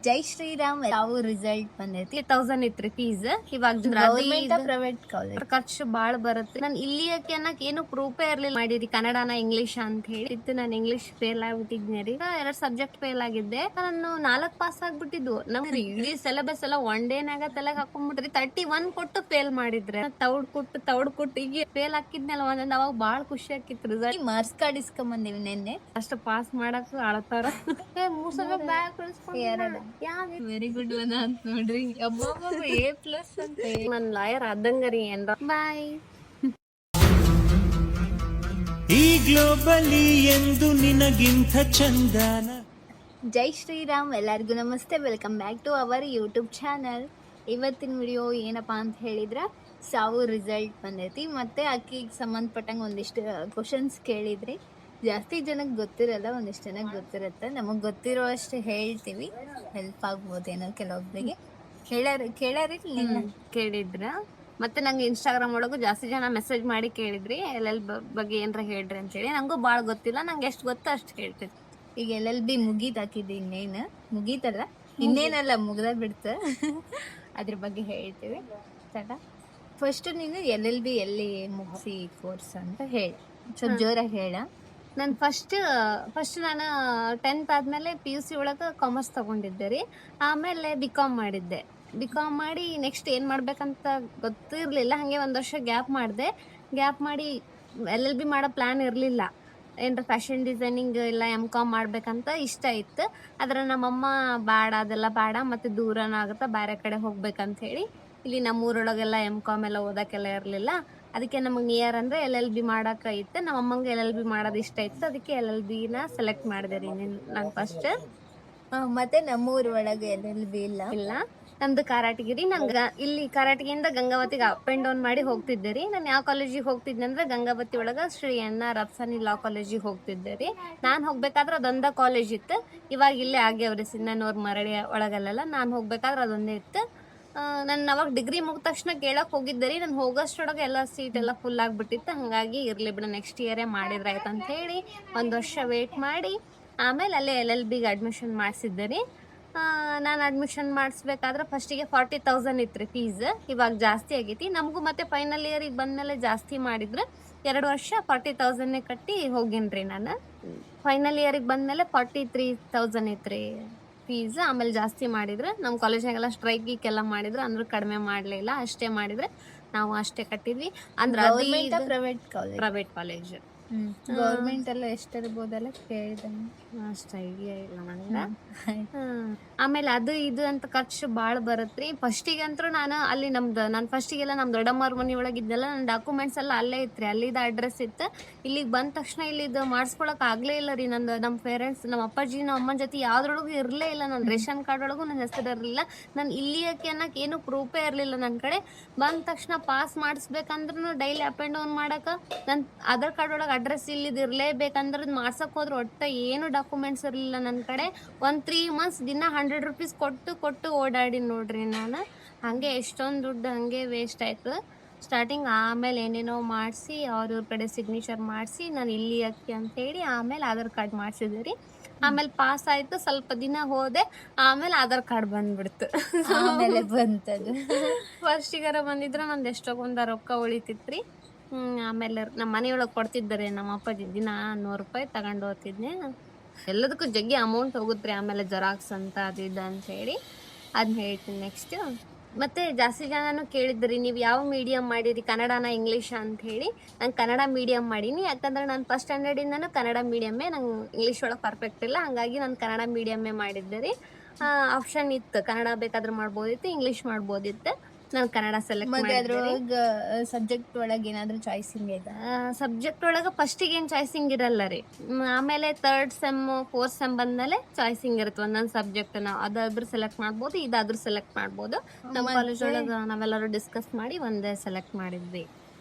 ಜೈ ಶ್ರೀರಾಮ್ ಯಾವ ರಿಸಲ್ಟ್ ಬಂದೈತಿ 1000 ಇತ್ರಿ ಫೀಸ್. ಇವಾಗ ಗೌರ್ಮೆಂಟ್ ಪ್ರೈವೇಟ್ ಕಾಲೇಜ್ ಖರ್ಚು ಬಾಳ ಬರುತ್ತೆ. ನಾನು ಇಲ್ಲಿಯಕ್ಕೆ ಅನ್ನಕ್ ಏನು ಪ್ರೂಫೇ ಇರ್ಲಿಲ್ಲ. ಮಾಡಿರಿ ಕನ್ನಡನ ಇಂಗ್ಲಿಷ್ ಅಂತ ಹೇಳಿ ಇತ್ತು. ನಾನು ಇಂಗ್ಲಿಷ್ ಫೇಲ್ ಆಗ್ಬಿಟ್ಟಿದ್ನಿ ರೀ. 2 ಸಬ್ಜೆಕ್ಟ್ ಫೇಲ್ ಆಗಿದ್ದೆ. ನಾನು 4 ಪಾಸ್ ಆಗ್ಬಿಟ್ಟಿದ್ವು. ನಮ್ಗೆ ಇಡೀ ಸಿಲೆಬಸ್ ಎಲ್ಲ ಒನ್ ಡೇನಾಗ ತಲೆಗೆ ಹಾಕೊಂಡ್ಬಿಟ್ರಿ. 31 ಕೊಟ್ಟು ಫೇಲ್ ಮಾಡಿದ್ರೆ ತೌಡ್ ಕೊಟ್ಟು ಈಗ ಫೇಲ್ ಹಾಕಿದ್ನಲ್ಲ ಒಂದೊಂದ್. ಅವಾಗ ಬಾಳ ಖುಷಿ ಆಕಿತ್ತು ರಿಸಲ್ಟ್. ಮಾರ್ಕ್ಸ್ ಕಾರ್ಡ್ ಇಸ್ಕೊಂಬಂದಿವಿ ನಿನ್ನೆ. ಅಷ್ಟು ಪಾಸ್ ಮಾಡಕ್ ಅಳತಾರ. 3 ಸಲ ಬ್ಯಾಗ್ ವೆರಿ ಗುಡ್ ಒನ್ ಅಂತ ನೋಡ್ರಿ. A+ ಅಂತ ನನ್ ಲಾಯರ್ ಆದಂಗರಿ ಏನ್ರ. ಬಾಯ್. ಈ ಗ್ಲೋಬಲಿ ಎಂದು ನಿನಗಿಂತ ಚಂದನ. ಜೈ ಶ್ರೀರಾಮ್, ಎಲ್ಲರಿಗೂ ನಮಸ್ತೆ. Welcome back to our YouTube channel. ಇವತ್ತಿನ ವಿಡಿಯೋ ಏನಪ್ಪ ಅಂತ ಹೇಳಿದ್ರೆ ಸಾವು ರಿಸಲ್ಟ್ ಬಂದೈತಿ. ಮತ್ತು ಆಕಿಗೆ ಸಂಬಂಧಪಟ್ಟಂಗೆ ಒಂದಿಷ್ಟು ಕ್ವಶನ್ಸ್ ಕೇಳಿದ್ರಿ. ಜಾಸ್ತಿ ಜನಕ್ಕೆ ಗೊತ್ತಿರಲ್ಲ, ಒಂದಿಷ್ಟು ಜನಕ್ಕೆ ಗೊತ್ತಿರುತ್ತೆ. ನಮಗೆ ಗೊತ್ತಿರೋ ಅಷ್ಟು ಹೇಳ್ತೀವಿ, ಹೆಲ್ಪ್ ಆಗ್ಬೋದೇನೋ ಕೆಲವೊಬ್ಬರಿಗೆ. ಕೇಳ್ಯಾರಿ ಕೇಳಿದ್ರ. ಮತ್ತೆ ನಂಗೆ ಇನ್ಸ್ಟಾಗ್ರಾಮ್ ಒಳಗೂ ಜಾಸ್ತಿ ಜನ ಮೆಸೇಜ್ ಮಾಡಿ ಕೇಳಿದ್ರಿ LL ಬಗ್ಗೆ ಏನ್ರ ಹೇಳ್ರಿ ಅಂತೇಳಿ. ನಂಗೂ ಭಾಳ ಗೊತ್ತಿಲ್ಲ, ನಂಗೆ ಎಷ್ಟು ಗೊತ್ತೋ ಅಷ್ಟು ಹೇಳ್ತೀನಿ. ಈಗ LLB ಮುಗೀತು ಹಾಕಿದ್ದು. ಇನ್ನೇನು ಮುಗೀತಲ್ಲ, ಇನ್ನೇನಲ್ಲ ಮುಗ್ದ ಬಿಡ್ತು. ಅದ್ರ ಬಗ್ಗೆ ಹೇಳ್ತೀವಿ. ಫಸ್ಟ್ ನೀನು LLB ಎಲ್ಲಿ ಮುಗಿಸಿ ಕೋರ್ಸ್ ಅಂತ ಹೇಳಿ, ಸ್ವಲ್ಪ ಜೋರಾಗಿ ಹೇಳ. ನಾನು ಫಸ್ಟ್ ನಾನು 10th ಆದಮೇಲೆ PUC ಒಳಗೆ ಕಾಮರ್ಸ್ ತೊಗೊಂಡಿದ್ದೆ ರೀ. ಆಮೇಲೆ BCom ಮಾಡಿದ್ದೆ. BCom ಮಾಡಿ ನೆಕ್ಸ್ಟ್ ಏನು ಮಾಡ್ಬೇಕಂತ ಗೊತ್ತಿರಲಿಲ್ಲ. ಹಾಗೆ ಒಂದು ವರ್ಷ ಗ್ಯಾಪ್ ಮಾಡಿ LLB ಮಾಡೋ ಪ್ಲ್ಯಾನ್ ಇರಲಿಲ್ಲ. ಏನರ ಫ್ಯಾಷನ್ ಡಿಸೈನಿಂಗ್ ಇಲ್ಲ MCom ಮಾಡ್ಬೇಕಂತ ಇಷ್ಟ ಇತ್ತು. ಆದರೆ ನಮ್ಮಮ್ಮ ಬೇಡ, ಅದೆಲ್ಲ ಬೇಡ, ಮತ್ತು ದೂರನೂ ಆಗುತ್ತೆ, ಬೇರೆ ಕಡೆ ಹೋಗ್ಬೇಕಂತ ಹೇಳಿ ಇಲ್ಲಿ ನಮ್ಮೂರೊಳಗೆಲ್ಲ MCom ಎಲ್ಲ ಓದೋಕ್ಕೆಲ್ಲ ಇರಲಿಲ್ಲ. ಅದಕ್ಕೆ ನಮಗೆ ನಿಯರ್ ಅಂದರೆ LLB ಮಾಡೋಕೆ ಇತ್ತು. ನಮ್ಮ ಅಮ್ಮಂಗೆ LLB ಮಾಡೋದು ಇಷ್ಟ ಇತ್ತು. ಅದಕ್ಕೆ LLBನ ಸೆಲೆಕ್ಟ್ ಮಾಡಿದೆ ರೀ ನಾನು ಫಸ್ಟ್. ಮತ್ತೆ ನಮ್ಮೂರ ಒಳಗೆ LLB ಇಲ್ಲ. ನಮ್ದು ಕಾರಟಗಿರಿ. ನಂಗೆ ಇಲ್ಲಿ ಕಾರಟಗಿಯಿಂದ ಗಂಗಾವತಿಗೆ ಅಪ್ ಆ್ಯಂಡ್ ಡೌನ್ ಮಾಡಿ ಹೋಗ್ತಿದ್ದೆ ರೀ. ನಾನು ಯಾವ ಕಾಲೇಜಿಗೆ ಹೋಗ್ತಿದ್ದೆ ಅಂದ್ರೆ ಗಂಗಾವತಿ ಒಳಗೆ ಶ್ರೀ NR ಅಫ್ಸಾನಿ ಲಾ ಕಾಲೇಜಿಗೆ ಹೋಗ್ತಿದ್ದೆ ರೀ. ನಾನು ಹೋಗ್ಬೇಕಾದ್ರೆ ಅದೊಂದೇ ಕಾಲೇಜ್ ಇತ್ತು. ಇವಾಗ ಇಲ್ಲೇ ಆಗ್ಯಾವ್ರಿ ಸಿಂಧನೂರು ಮರಳಿ ಒಳಗಲ್ಲೆಲ್ಲ. ನಾನು ಹೋಗ್ಬೇಕಾದ್ರೆ ಅದೊಂದೇ ಇತ್ತು. ನಾನು ಅವಾಗ ಡಿಗ್ರಿ ಮುಗಿದ ತಕ್ಷಣ ಕೇಳಕ್ಕೆ ಹೋಗಿದ್ದೆ ರೀ. ನಾನು ಹೋಗೋಷ್ಟರೊಳಗೆ ಎಲ್ಲ ಸೀಟ್ ಎಲ್ಲ ಫುಲ್ ಆಗಿಬಿಟ್ಟಿತ್ತು. ಹಾಗಾಗಿ ಇರಲಿ ಬಿಡು, ನೆಕ್ಸ್ಟ್ ಇಯರೇ ಮಾಡಿದ್ರೆ ಆಯ್ತು ಅಂತ ಹೇಳಿ 1 ವರ್ಷ ವೇಟ್ ಮಾಡಿ ಆಮೇಲೆ ಅಲ್ಲೇ LLBಗೆ ಅಡ್ಮಿಷನ್ ಮಾಡಿಸಿದ್ದೆ ರೀ. ನಾನು ಅಡ್ಮಿಷನ್ ಮಾಡಿಸ್ಬೇಕಾದ್ರೆ ಫಸ್ಟಿಗೆ 40,000 ಇತ್ತು ರೀ ಫೀಸ್. ಇವಾಗ ಜಾಸ್ತಿ ಆಗೈತಿ ನಮಗೂ. ಮತ್ತೆ ಫೈನಲ್ ಇಯರಿಗೆ ಬಂದಮೇಲೆ ಜಾಸ್ತಿ ಮಾಡಿದ್ರು. 2 ವರ್ಷ 40,000 ಕಟ್ಟಿ ಹೋಗಿನಿ ರೀ ನಾನು. ಫೈನಲ್ ಇಯರಿಗೆ ಬಂದಮೇಲೆ 43,000 ಇತ್ತು ರೀ ಫೀಸ್. ಆಮೇಲೆ ಜಾಸ್ತಿ ಮಾಡಿದ್ರೆ ನಮ್ಮ ಕಾಲೇಜ್ನಾಗೆಲ್ಲ ಸ್ಟ್ರೈಕಿಗೆಲ್ಲ ಮಾಡಿದ್ರು, ಅಂದ್ರೂ ಕಡಿಮೆ ಮಾಡಲಿಲ್ಲ. ಅಷ್ಟೇ ಮಾಡಿದ್ರೆ ನಾವು ಅಷ್ಟೇ ಕಟ್ಟಿದ್ವಿ. ಅಂದ್ರೆ ಪ್ರೈವೇಟ್ ಕಾಲೇಜ್. ಗೌರ್ಮೆಂಟ್ ಎಲ್ಲ ಎಷ್ಟಿರ್ಬೋದಲ್ಲ ಕೇಳಿದೆ, ಅಷ್ಟು ಐಡಿಯಾ ಇಲ್ಲ ನನಗೆ. ಆಮೇಲೆ ಅದು ಇದು ಅಂತ ಖರ್ಚು ಭಾಳ ಬರುತ್ತೆ. ಫಸ್ಟಿಗಂತೂ ನಾನು ಫಸ್ಟಿಗೆಲ್ಲ ನಮ್ಮ ದೊಡ್ಡಮ್ಮವ್ರ ಮನೆ ಒಳಗಿದ್ದೆಲ್ಲ ನನ್ನ ಡಾಕ್ಯುಮೆಂಟ್ಸ್ ಎಲ್ಲ ಅಲ್ಲೇ ಇತ್ತು ರೀ. ಅಲ್ಲಿದ್ದ ಅಡ್ರೆಸ್ ಇತ್ತು. ಇಲ್ಲಿಗೆ ಬಂದ ತಕ್ಷಣ ಇಲ್ಲಿದ್ದು ಮಾಡಿಸ್ಕೊಳಕ್ ಆಗಲೇ ಇಲ್ಲ ರೀ. ನಮ್ಮ ಪೇರೆಂಟ್ಸ್, ನಮ್ಮ ಅಪ್ಪಾಜಿ, ನಮ್ಮ ಅಮ್ಮನ ಜೊತೆ ಯಾವ್ದ್ರೊಳಗೂ ಇರಲೇ ಇಲ್ಲ. ನನ್ನ ರೇಷನ್ ಕಾರ್ಡ್ ಒಳಗೂ ನನ್ನ ಹೆಸರು ಇರಲಿಲ್ಲ. ನಾನು ಇಲ್ಲಿಯಕ್ಕೆ ಅನ್ನಕ್ಕೆ ಏನು ಪ್ರೂಫೇ ಇರಲಿಲ್ಲ ನನ್ನ ಕಡೆ. ಬಂದ ತಕ್ಷಣ ಪಾಸ್ ಮಾಡಿಸ್ಬೇಕಂದ್ರೂ ಡೈಲಿ ಅಪ್ ಆ್ಯಂಡ್ ಡೌನ್ ಮಾಡೋಕೆ ನನ್ನ ಆಧಾರ್ ಕಾರ್ಡ್ ಒಳಗೆ ಅಡ್ರೆಸ್ ಇಲ್ಲಿದ್ದು ಇರಲೇಬೇಕಂದ್ರೆ ಮಾಡ್ಸಕ್ಕೆ ಹೋದ್ರೆ ಒಟ್ಟು ಏನು ಡಾಕ್ಯುಮೆಂಟ್ಸ್ ಇರಲಿಲ್ಲ ನನ್ನ ಕಡೆ. 3 months ದಿನ 100 ರೂಪೀಸ್ ಕೊಟ್ಟು ಓಡಾಡಿ ನೋಡ್ರಿ ನಾನು. ಹಾಗೆ ಎಷ್ಟೊಂದು ದುಡ್ಡು ಹಾಗೆ ವೇಸ್ಟ್ ಆಯಿತು ಸ್ಟಾರ್ಟಿಂಗ್. ಆಮೇಲೆ ಏನೇನೋ ಮಾಡಿಸಿ ಅವ್ರ ಕಡೆ ಸಿಗ್ನೇಚರ್ ಮಾಡಿಸಿ ನಾನು ಇಲ್ಲಿ ಅಕ್ಕಿ ಅಂತೇಳಿ ಆಮೇಲೆ ಆಧಾರ್ ಕಾರ್ಡ್ ಮಾಡಿಸಿದ್ದೆ ರೀ. ಆಮೇಲೆ ಪಾಸ್ ಆಯಿತು. ಸ್ವಲ್ಪ ದಿನ ಹೋದೆ, ಆಮೇಲೆ ಆಧಾರ್ ಕಾರ್ಡ್ ಬಂದ್ಬಿಡ್ತು. ಆಮೇಲೆ ಬಂತದು. ಫಸ್ಟಿಗಾರ ಬಂದಿದ್ರೆ ನಂದು ಎಷ್ಟೊಂದು ರೊಕ್ಕ ಉಳಿತಿತ್ತು ರೀ. ಆಮೇಲೆ ನಮ್ಮ ಮನೆಯೊಳಗೆ ಕೊಡ್ತಿದ್ದಾರೆ ನಮ್ಮ ಅಪ್ಪಾಜಿ. ದಿನ 100 ರೂಪಾಯಿ ತಗೊಂಡು ಹೋಗ್ತಿದ್ನೆ. ಎಲ್ಲದಕ್ಕೂ ಜಗ್ಗಿ ಅಮೌಂಟ್ ಹೋಗುತ್ತೆ ರೀ. ಆಮೇಲೆ ಜೆರಾಕ್ಸ್ ಅಂತ ಅದು ಇದು ಅಂತ ಹೇಳಿ ಅದನ್ನ ಹೇಳ್ತೀನಿ ನೆಕ್ಸ್ಟ್. ಮತ್ತು ಜಾಸ್ತಿ ಜನನೂ ಕೇಳಿದ್ರಿ ನೀವು ಯಾವ ಮೀಡಿಯಮ್ ಮಾಡಿರಿ, ಕನ್ನಡನ ಇಂಗ್ಲೀಷ ಅಂತ ಹೇಳಿ. ನಾನು ಕನ್ನಡ ಮೀಡಿಯಮ್ ಮಾಡೀನಿ. ಯಾಕಂದ್ರೆ ನಾನು ಫಸ್ಟ್ ಸ್ಟ್ಯಾಂಡರ್ಡಿಂದನೂ ಕನ್ನಡ ಮೀಡಿಯಮ್ಮೇ. ನಂಗೆ ಇಂಗ್ಲೀಷ್ ಒಳಗೆ ಪರ್ಫೆಕ್ಟ್ ಇಲ್ಲ, ಹಾಗಾಗಿ ನಾನು ಕನ್ನಡ ಮೀಡಿಯಮ್ಮೇ ಮಾಡಿದ್ದೆ ರೀ. ಆಪ್ಷನ್ ಇತ್ತು, ಕನ್ನಡ ಬೇಕಾದ್ರೆ ಮಾಡ್ಬೋದಿತ್ತು, ಇಂಗ್ಲೀಷ್ ಮಾಡ್ಬೋದಿತ್ತು. ನಾನು ಕನ್ನಡ ಸೆಲೆಕ್ಟ್ ಮಾಡಿದ್ದೆ. ಸಬ್ಜೆಕ್ಟ್ ಒಳಗೆ ಏನಾದರೂ ಚಾಯ್ಸಿಂಗ್ ಇದೆ? ಸಬ್ಜೆಕ್ಟ್ ಒಳಗೆ ಫಸ್ಟಿಗೆ ಏನು ಚಾಯ್ಸಿಂಗ್ ಇರಲ್ಲ ರೀ. ಆಮೇಲೆ 3rd ಸೆಮ್ 4th ಸೆಮ್ ಬಂದಮೇಲೆ ಚಾಯ್ಸಿಂಗ್ ಇರುತ್ತೆ. ಒಂದೊಂದು ಸಬ್ಜೆಕ್ಟ್ ನಾವು ಅದಾದ್ರೂ ಸೆಲೆಕ್ಟ್ ಮಾಡ್ಬೋದು, ಇದಾದ್ರೂ ಸೆಲೆಕ್ಟ್ ಮಾಡ್ಬೋದು. ನಮ್ಮ ಕಾಲೇಜ್ ಒಳಗೆ ನಾವೆಲ್ಲರೂ ಡಿಸ್ಕಸ್ ಮಾಡಿ ಒಂದೇ ಸೆಲೆಕ್ಟ್ ಮಾಡಿದ್ವಿ.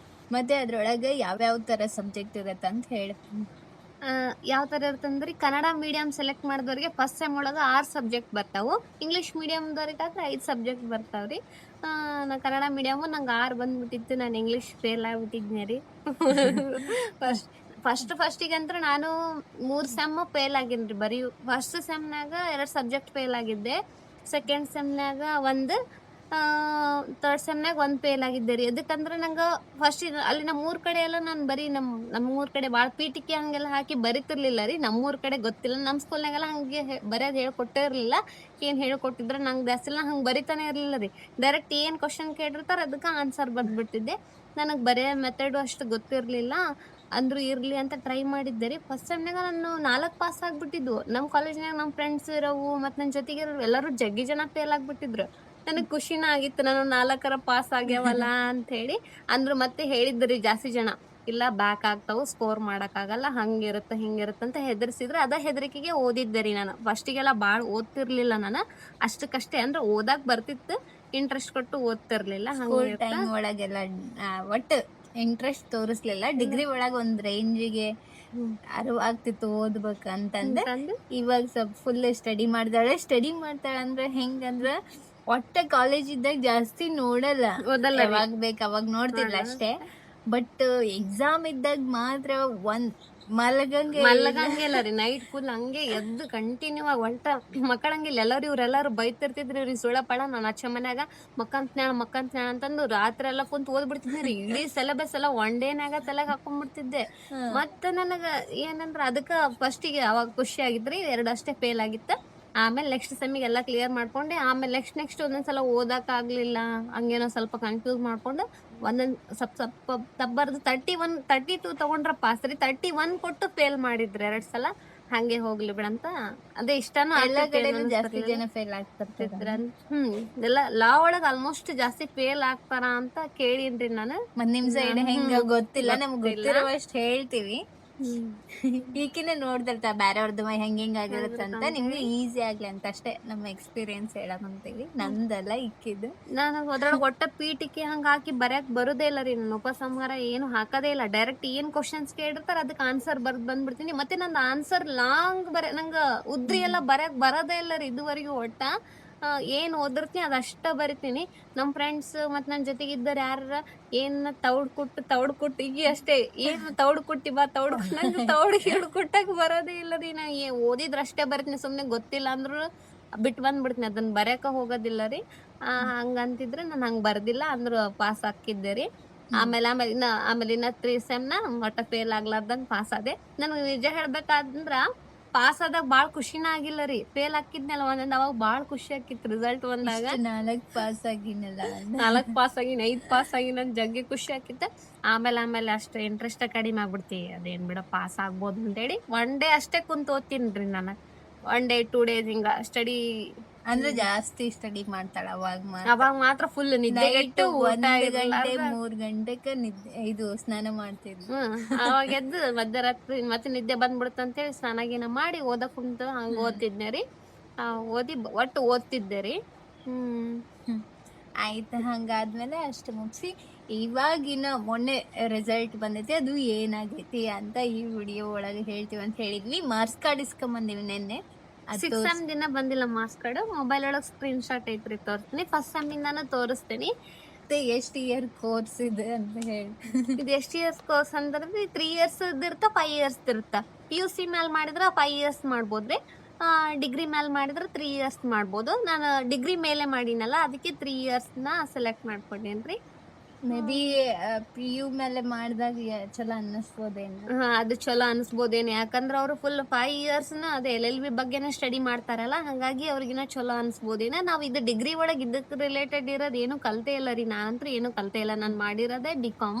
ಮತ್ತು ಅದರೊಳಗೆ ಯಾವ್ಯಾವ ಥರ ಸಬ್ಜೆಕ್ಟ್ ಇರುತ್ತೆ ಅಂತ ಹೇಳಿ. ಯಾವ ಥರ ಇರ್ತಂದ್ರೆ ಕನ್ನಡ ಮೀಡಿಯಮ್ ಸೆಲೆಕ್ಟ್ ಮಾಡಿದವ್ರಿಗೆ ಫಸ್ಟ್ ಸೆಮ್ ಒಳಗೆ 6 ಸಬ್ಜೆಕ್ಟ್ ಬರ್ತಾವೆ. ಇಂಗ್ಲೀಷ್ ಮೀಡಿಯಮ್ದವ್ರಿಗಾದ್ರೆ 5 ಸಬ್ಜೆಕ್ಟ್ ಬರ್ತಾವೆ ರೀ. ನಾನು ಕನ್ನಡ ಮೀಡಿಯಮು ನಂಗೆ 6 ಬಂದ್ಬಿಟ್ಟಿತ್ತು. ನಾನು ಇಂಗ್ಲೀಷ್ ಫೇಲ್ ಆಗಿಬಿಟ್ಟಿದ್ನೆ ರೀ. ಫಸ್ಟಿಗಂತೂ ನಾನು 3 ಸೆಮ್ ಫೇಲ್ ಆಗೀನಿ ರೀ. ಬರೀ ಫಸ್ಟ್ ಸೆಮ್ನಾಗ 2 ಸಬ್ಜೆಕ್ಟ್ ಫೇಲ್ ಆಗಿದ್ದೆ. ಸೆಕೆಂಡ್ ಸೆಮ್ನಾಗ ಒಂದು ಥರ್ಡ್ ಸೆಮ್ನಾಗ ಒಂದು ಫೇಲ್ ಆಗಿದ್ದೆ ರೀ. ಅದಕ್ಕಂದ್ರೆ ನಂಗೆ ಫಸ್ಟ್ ಅಲ್ಲಿ ನಮ್ಮೂರ ಕಡೆ ಎಲ್ಲ ನಾನು ಬರೀ ನಮ್ಮೂರ ಕಡೆ ಭಾಳ ಪೀಟಿಕೆ ಹಂಗೆಲ್ಲ ಹಾಕಿ ಬರಿತಿರ್ಲಿಲ್ಲ ರೀ. ನಮ್ಮೂರ ಕಡೆ ಗೊತ್ತಿಲ್ಲ, ನಮ್ಮ ಸ್ಕೂಲ್ನಾಗೆಲ್ಲ ಹಂಗೆ ಬರೆಯೋದು ಹೇಳ್ಕೊಟ್ಟೇ ಇರಲಿಲ್ಲ. ಏನು ಹೇಳ್ಕೊಟ್ಟಿದ್ರೆ ನಂಗೆ ಜಾಸ್ತಿ ಇಲ್ಲ, ಹಂಗೆ ಬರಿತಾನೆ ಇರಲಿಲ್ಲ ರೀ. ಡೈರೆಕ್ಟ್ ಏನು ಕ್ವಶನ್ ಕೇಳಿರ್ತಾರೆ ಅದಕ್ಕೆ ಆನ್ಸರ್ ಬಂದ್ಬಿಡ್ತಿದ್ದೆ. ನನಗೆ ಬರೆಯೋ ಮೆಥಡು ಅಷ್ಟು ಗೊತ್ತಿರಲಿಲ್ಲ. ಅಂದರೂ ಇರಲಿ ಅಂತ ಟ್ರೈ ಮಾಡಿದ್ದೆ ರೀ. ಫಸ್ಟ್ ಸೆಮ್ನಾಗ ನಾನು 4 ಪಾಸ್ ಆಗಿಬಿಟ್ಟಿದ್ವು. ನಮ್ಮ ಕಾಲೇಜ್ನಾಗ ನಮ್ಮ ಫ್ರೆಂಡ್ಸ್ ಇರೋವು ಮತ್ತು ನನ್ನ ಜೊತೆಗೆ ಎಲ್ಲರೂ ಜಗ್ಗಿ ಜನ ಫೇಲ್ ಆಗಿಬಿಟ್ಟಿದ್ರು. ನನಗೆ ಖುಷಿನ ಆಗಿತ್ತು, ನಾನು 4 ಪಾಸ್ ಆಗ್ಯಾವಲ್ಲ ಅಂಥೇಳಿ. ಅಂದ್ರು ಮತ್ತೆ ಹೇಳಿದ್ರಿ ಜಾಸ್ತಿ ಜನ, ಇಲ್ಲ ಬ್ಯಾಕ್ ಆಗ್ತಾವು, ಸ್ಕೋರ್ ಮಾಡೋಕ್ಕಾಗಲ್ಲ, ಹಂಗಿರುತ್ತೆ ಹಿಂಗಿರುತ್ತೆ ಅಂತ ಹೆದರ್ಸಿದ್ರೆ ಅದ ಹೆದರಿಕೆಗೆ ಓದಿದ್ದೆ ರೀ. ನಾನು ಫಸ್ಟಿಗೆಲ್ಲ ಭಾಳ ಓದ್ತಿರ್ಲಿಲ್ಲ, ನಾನು ಅಷ್ಟಕ್ಕಷ್ಟೇ ಅಂದ್ರೆ ಓದಾಕ್ ಬರ್ತಿತ್ತು, ಇಂಟ್ರೆಸ್ಟ್ ಕೊಟ್ಟು ಓದ್ತಿರ್ಲಿಲ್ಲ. ಸ್ಕೂಲ್ ಟೈಮ್ ಒಳಗೆಲ್ಲ ಒಟ್ಟು ಇಂಟ್ರೆಸ್ಟ್ ತೋರಿಸ್ಲಿಲ್ಲ. ಡಿಗ್ರಿ ಒಳಗೆ ಒಂದು ರೇಂಜಿಗೆ ಅರಿವಾಗ್ತಿತ್ತು ಓದ್ಬೇಕಂತಂದ್ರೆ. ಇವಾಗ ಸ್ವಲ್ಪ ಫುಲ್ ಸ್ಟಡಿ ಮಾಡ್ತಾಳೆ ಅಂದ್ರೆ ಹೆಂಗಂದ್ರ ಒಟ್ಟ ಕಾಲೇಜ್ ಇದ್ದಾಗ ಜಾಸ್ತಿ ನೋಡಲ್ಲ, ಯಾವಾಗ ಬೇಕು ಅವಾಗ ನೋಡ್ತಿರ್ಲ ಅಷ್ಟೇ. ಬಟ್ ಎಕ್ಸಾಮ್ ಇದ್ದಾಗ ಮಾತ್ರ ಮಲಗಂಗಿಲ್ಲ ರೀ. ನೈಟ್ ಫುಲ್ ಹಂಗೆ ಎದ್ದು ಕಂಟಿನ್ಯೂ ಆಗಿ ಒಟ್ಟ ಮಕ್ಕಳಂಗಿಲ್ಲ. ಇವರೆಲ್ಲರೂ ಬೈತಿರ್ತಿದ್ರಿ ರೀ ಸುಳಪಳ. ನಾನು ಅಚ್ಚ ಮನ್ಯಾಗ ಮಕ್ಕಂತ್ನಾಳ ಅಂತಂದು ರಾತ್ರಿ ಎಲ್ಲ ಕುಂತ ಓದ್ಬಿಡ್ತಿದ್ದೆ ರೀ. ಇಡೀ ಸಿಲೆಬಸ್ ಎಲ್ಲ ಒನ್ ಡೇನಾಗ ತಲೆಗೆ ಹಾಕೊಂಡ್ಬಿಡ್ತಿದ್ದೆ. ಮತ್ತೆ ನನಗೆ ಏನಂದ್ರೆ ಅದಕ್ಕೆ ಫಸ್ಟಿಗೆ ಅವಾಗ ಖುಷಿ ಆಗಿದ್ರಿ. 2 ಅಷ್ಟೇ ಫೇಲ್ ಆಗಿತ್ತು. ಆಮೇಲೆ ನೆಕ್ಸ್ಟ್ ಸೆಮ್ಮಿಗೆ ಎಲ್ಲ ಕ್ಲಿಯರ್ ಮಾಡ್ಕೊಂಡೆ. ಆಮೇಲೆ ನೆಕ್ಸ್ಟ್ ಒಂದೊಂದ್ಸಲ ಓದಕ್ಕಾಗಲಿಲ್ಲ, ಹಂಗೇನೋ ಸ್ವಲ್ಪ ಕನ್ಫ್ಯೂಸ್ ಮಾಡ್ಕೊಂಡು ಒಂದೊಂದು ಸ್ವಲ್ಪ ತಬ್ಬರ್ದು 32 ತೊಗೊಂಡ್ರ ಪಾಸ್ ರೀ. 31 ಕೊಟ್ಟು ಫೇಲ್ ಮಾಡಿದ್ರು 2 ಸಲ. ಹಂಗೆ ಹೋಗ್ಲಿ ಬಿಡಂತ ಅದೇ ಇಷ್ಟನೂ ಎಲ್ಲ ಕಡೆ ಜಾಸ್ತಿ ಜನ ಫೇಲ್ ಆಗ್ತಿದ್ರ. ಎಲ್ಲ ಲಾ ಒಳಗೆ ಆಲ್ಮೋಸ್ಟ್ ಜಾಸ್ತಿ ಫೇಲ್ ಆಗ್ತಾರ ಅಂತ ಕೇಳಿನ್ರಿ ನಾನು. ಮತ್ ನಿಮ್ ಸೈಡ್ ಹೆಂಗ ಗೊತ್ತಿಲ್ಲ, ನಮ್ಗೆ ಗೊತ್ತಿರುವಷ್ಟು ಹೇಳ್ತೀವಿ. ಈಕಿನ ನೋಡ್ದಿರ್ತ ಬೇರೆಯವ್ರದ್ದು ಹೆಂಗ್ ಆಗಿರುತ್ತೆ ಅಂತ, ನಿಮ್ಗೆ ಈಸಿ ಆಗ್ಲಿ ಅಂತ ಅಷ್ಟೇ ನಮ್ಮ ಎಕ್ಸ್ಪೀರಿಯನ್ಸ್ ಹೇಳಕಂತೀವಿ. ನಂದಲ್ಲ ಇಕ್ಕಿದ್ದು. ನಾನು ಅದ್ರೊಳಗೆ ಒಟ್ಟ ಪೀಟಿಕೆ ಹಂಗ ಹಾಕಿ ಬರ್ಯಾಕ್ ಬರೋದೇ ಇಲ್ಲ ರೀ. ನಾನು ಉಪಸಂಹಾರ ಏನು ಹಾಕೋದೇ ಇಲ್ಲ. ಡೈರೆಕ್ಟ್ ಏನ್ ಕ್ವಶನ್ಸ್ ಕೇಳಿರ್ತಾರ ಅದಕ್ಕೆ ಆನ್ಸರ್ ಬಂದ್ಬಿಡ್ತೀನಿ. ಮತ್ತೆ ನಂದು ಆನ್ಸರ್ ಲಾಂಗ್ ನಂಗೆ ಉದ್ರಿ ಎಲ್ಲ ಬರ್ಯಾಕ್ ಬರೋದೇ ಇಲ್ಲ ರೀ ಇದುವರೆಗೂ. ಒಟ್ಟ ಏನು ಓದಿರ್ತೀನಿ ಅದಷ್ಟ ಬರಿತೀನಿ. ನಮ್ಮ ಫ್ರೆಂಡ್ಸ್ ಮತ್ತು ನನ್ನ ಜೊತೆಗಿದ್ದವ್ರು ಯಾರ ಏನು ತೌಡ್ ಕುಟ್ಟು ಈಗ ಅಷ್ಟೇ, ಏನು ತೌಡ್ ಕುಟ್ಟಿ ಬಾ ನಂಗೆ ತೌಡ್ ಕುಟ್ಟಕ್ಕೆ ಬರೋದೇ ಇಲ್ಲ ರೀ. ನಾ ಓದಿದ್ರೆ ಅಷ್ಟೇ ಬರಿತೀನಿ, ಸುಮ್ಮನೆ ಗೊತ್ತಿಲ್ಲ ಅಂದ್ರೂ ಬಿಟ್ಟು ಬಂದ್ಬಿಡ್ತೀನಿ, ಅದನ್ನ ಬರೆಯೋಕೆ ಹೋಗೋದಿಲ್ಲ ರೀ. ಹಂಗಂತಿದ್ರೆ ನಾನು ಹಂಗೆ ಬರ್ದಿಲ್ಲ ಅಂದ್ರು ಪಾಸ್ ಹಾಕಿದ್ದೆ ರೀ. ಆಮೇಲೆ ಇನ್ನ 3 ಸೆಮ್ನ ಒಟ್ಟ ಫೇಲ್ ಆಗ್ಲಾರ್ದಂಗೆ ಪಾಸ್ ಆದೆ. ನನಗೆ ನಿಜ ಹೇಳ್ಬೇಕಾದ್ರ ಪಾಸ್ ಆದಾಗ ಭಾಳ ಖುಷಿನ ಆಗಿಲ್ಲ ರೀ. ಫೇಲ್ ಹಾಕಿದ್ನಲ್ಲ ಒಂದೊಂದು, ಅವಾಗ ಭಾಳ ಖುಷಿ ಆಕಿತ್ತು ರಿಸಲ್ಟ್ ಬಂದಾಗ. 4 ಪಾಸ್ ಆಗಿನಲ್ಲ, 4 ಪಾಸ್ ಆಗಿನ 5 ಪಾಸ್ ಆಗಿ ನನ್ ಜಗ್ಗಿ ಖುಷಿ ಆಕಿತ್ತು. ಆಮೇಲೆ ಅಷ್ಟು ಇಂಟ್ರೆಸ್ಟ್ ಕಡಿಮೆ ಆಗ್ಬಿಡ್ತೀವಿ. ಅದೇನ್ ಬಿಡ ಪಾಸ್ ಆಗ್ಬೋದು ಅಂತೇಳಿ 1 ಡೇ ಅಷ್ಟೇ ಕುಂತ ಓದ್ತೀನಿ ನಾನು. 1 ಡೇ 2 ಡೇಸ್ ಹಿಂಗ ಸ್ಟಡಿ ಅಂದ್ರೆ ಜಾಸ್ತಿ ಸ್ಟಡಿ ಮಾಡ್ತಾಳ ಅವಾಗ ಮಾತ್ರ ಫುಲ್ ನಿದ್ದೆ ಗೆಟ್ಟು 1 ಗಂಟೆ 3 ಗಂಟೆಗೆ ಇದು ಸ್ನಾನ ಮಾಡ್ತಿದ್ವಿ. ಅವಾಗ ಎದ್ದು ಮಧ್ಯರಾತ್ರಿ ಮತ್ತೆ ನಿದ್ದೆ ಬಂದ್ಬಿಡುತ್ತಂತೇಳಿ ಸ್ನಾನ ಮಾಡಿ ಓದಕ್ ಕುಂತು ಹಂಗ ಓದ್ತಿದ್ನೆ ರೀ. ಒಟ್ಟು ಓದ್ತಿದ್ದೆ ರೀ. ಆಯ್ತು. ಹಂಗಾದ್ಮೇಲೆ ಅಷ್ಟು ಮುಗಿಸಿ ಇವಾಗಿನ ಮೊನ್ನೆ ರಿಸಲ್ಟ್ ಬಂದೈತಿ, ಅದು ಏನಾಗೈತಿ ಅಂತ ಈ ವಿಡಿಯೋ ಒಳಗೆ ಹೇಳ್ತೀವಿ ಅಂತ ಹೇಳಿದ್ವಿ. ಮಾರ್ಕ್ಸ್ ಕಾರ್ಡ್ ಇಸ್ಕೊಂಬಂದಿವಿ ನೆನ್ನೆ. 6 ಸೆಮ್ ದಿನ ಬಂದಿಲ್ಲ ಮಾರ್ಕ್ಸ್ ಕಾರ್ಡ್. ಮೊಬೈಲ್ ಒಳಗೆ ಸ್ಕ್ರೀನ್ ಶಾಟ್ ಐತ್ರಿ, ತೋರಿಸ್ತೀನಿ. ಫಸ್ಟ್ ಸೆಮ್ಮಿಂದಾನು ತೋರಿಸ್ತೀನಿ. ಎಷ್ಟು ಇಯರ್ ಕೋರ್ಸ್ ಇದೆ ಅಂತ ಹೇಳಿ. ಇದು ಎಷ್ಟು ಇಯರ್ಸ್ ಕೋರ್ಸ್ ಅಂದ್ರೆ 3 ಇಯರ್ಸ್ ಇರ್ತಾ 5 ಇಯರ್ಸ್ ಇರುತ್ತಾ. PUC ಮೇಲೆ ಮಾಡಿದ್ರೆ 5 ಇಯರ್ಸ್ ಮಾಡ್ಬೋದ್ರಿ. ಡಿಗ್ರಿ ಮೇಲೆ ಮಾಡಿದ್ರೆ 3 ಇಯರ್ಸ್ ಮಾಡ್ಬೋದು. ನಾನು ಡಿಗ್ರಿ ಮೇಲೆ ಮಾಡಿನಲ್ಲ, ಅದಕ್ಕೆ 3 ಇಯರ್ಸ್ನ ಸೆಲೆಕ್ಟ್ ಮಾಡ್ಕೊಂಡೇನ್ರಿ. ಮೇ ಬಿ PU ಮೇಲೆ ಮಾಡಿದಾಗ ಚಲೋ ಅನ್ನಿಸ್ಬೋದೇನು. ಅದು ಚಲೋ ಅನಿಸ್ಬೋದೇನು, ಯಾಕಂದ್ರೆ ಅವರು ಫುಲ್ 5 ಇಯರ್ಸ್ನ ಅದೇ LLB ಬಗ್ಗೆನೇ ಸ್ಟಡಿ ಮಾಡ್ತಾರಲ್ಲ, ಹಾಗಾಗಿ ಅವ್ರಿಗಿನ್ನ ಚಲೋ ಅನಿಸ್ಬೋದೇನ. ನಾವು ಇದು ಡಿಗ್ರಿ ಒಳಗೆ ಇದಕ್ಕೆ ರಿಲೇಟೆಡ್ ಇರೋದು ಏನು ಕಲ್ತೇ ಇಲ್ಲ ರೀ. ನಾನಂತೂ ಏನು ಕಲ್ತೇ ಇಲ್ಲ. ನಾನು ಮಾಡಿರೋದೇ BCom.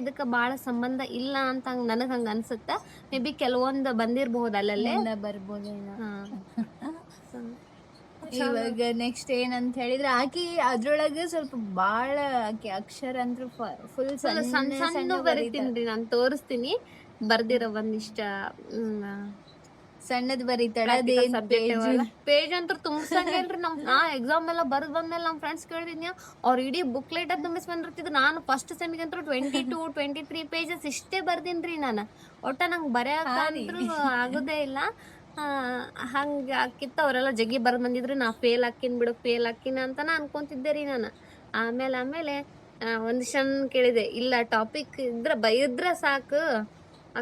ಇದಕ್ಕೆ ಭಾಳ ಸಂಬಂಧ ಇಲ್ಲ ಅಂತ ನನಗೆ ಹಂಗೆ ಅನ್ಸುತ್ತೆ. ಮೇ ಬಿ ಕೆಲವೊಂದು ಬಂದಿರಬಹುದು, ಅಲ್ಲಲ್ಲೇ ಬರ್ಬೋದೇನೋ. ಇವಾಗ ನೆಕ್ಸ್ಟ್ ಏನಂತ ಹೇಳಿದ್ರೆ, ಆಕಿ ಅದ್ರೊಳಗೆ ಸ್ವಲ್ಪ ಬಾಳ ಆಕಿ ಅಕ್ಷರ ಅಂದ್ರು ಫುಲ್ ಸಣ್ಣ ಬರೀತೀನಿ. ನಾನು ತೋರಿಸ್ತೀನಿ ಬರ್ದಿರೋ ಒಂದಿಷ್ಟ ಸಣ್ಣದ್ ಬರೀತಾಳ. ಪೇಜ್ ಅಂತ ತುಂಬಸಂಗಿಲ್ರಿ. ನಾ ಎಕ್ಸಾಮ್ ಎಲ್ಲ ಬರ್ದ್ ಬಂದ್ಮೇಲೆ ನಮ್ಮ ಫ್ರೆಂಡ್ಸ್ ಕೇಳಿದ್ನಿ, ಅವ್ರು ಇಡೀ ಬುಕ್ಲೆಟ್ ತುಂಬಿಸ್ ಬಂದಿರ್ತಿದ್ರು. ನಾನು ಫಸ್ಟ್ ಸೆಮಿಗೆ ಅಂತೂ 22-23 ಪೇಜಸ್ ಇಷ್ಟೇ ಬರ್ದೀನ್ರಿ ನಾನು. ಒಟ್ಟ ನಂಗೆ ಬರೆಯಕ್ಕಂದ್ರೂ ಆಗೋದೇ ಇಲ್ಲ. ಹಂಗೆ ಆಕಿತ್ತು. ಅವರೆಲ್ಲ ಜಗ್ಗಿ ಬರ್ದು ಬಂದಿದ್ರು. ನಾ ಫೇಲ್ ಹಾಕಿನ ಅಂತ ಅನ್ಕೊಂತಿದ್ದೆ ರೀ ನಾನು. ಆಮೇಲೆ ಒಂದಿಷ್ಟು ಕೇಳಿದೆ, ಇಲ್ಲ ಟಾಪಿಕ್ ಇದ್ರೆ ಬೈದ್ರೆ ಸಾಕು,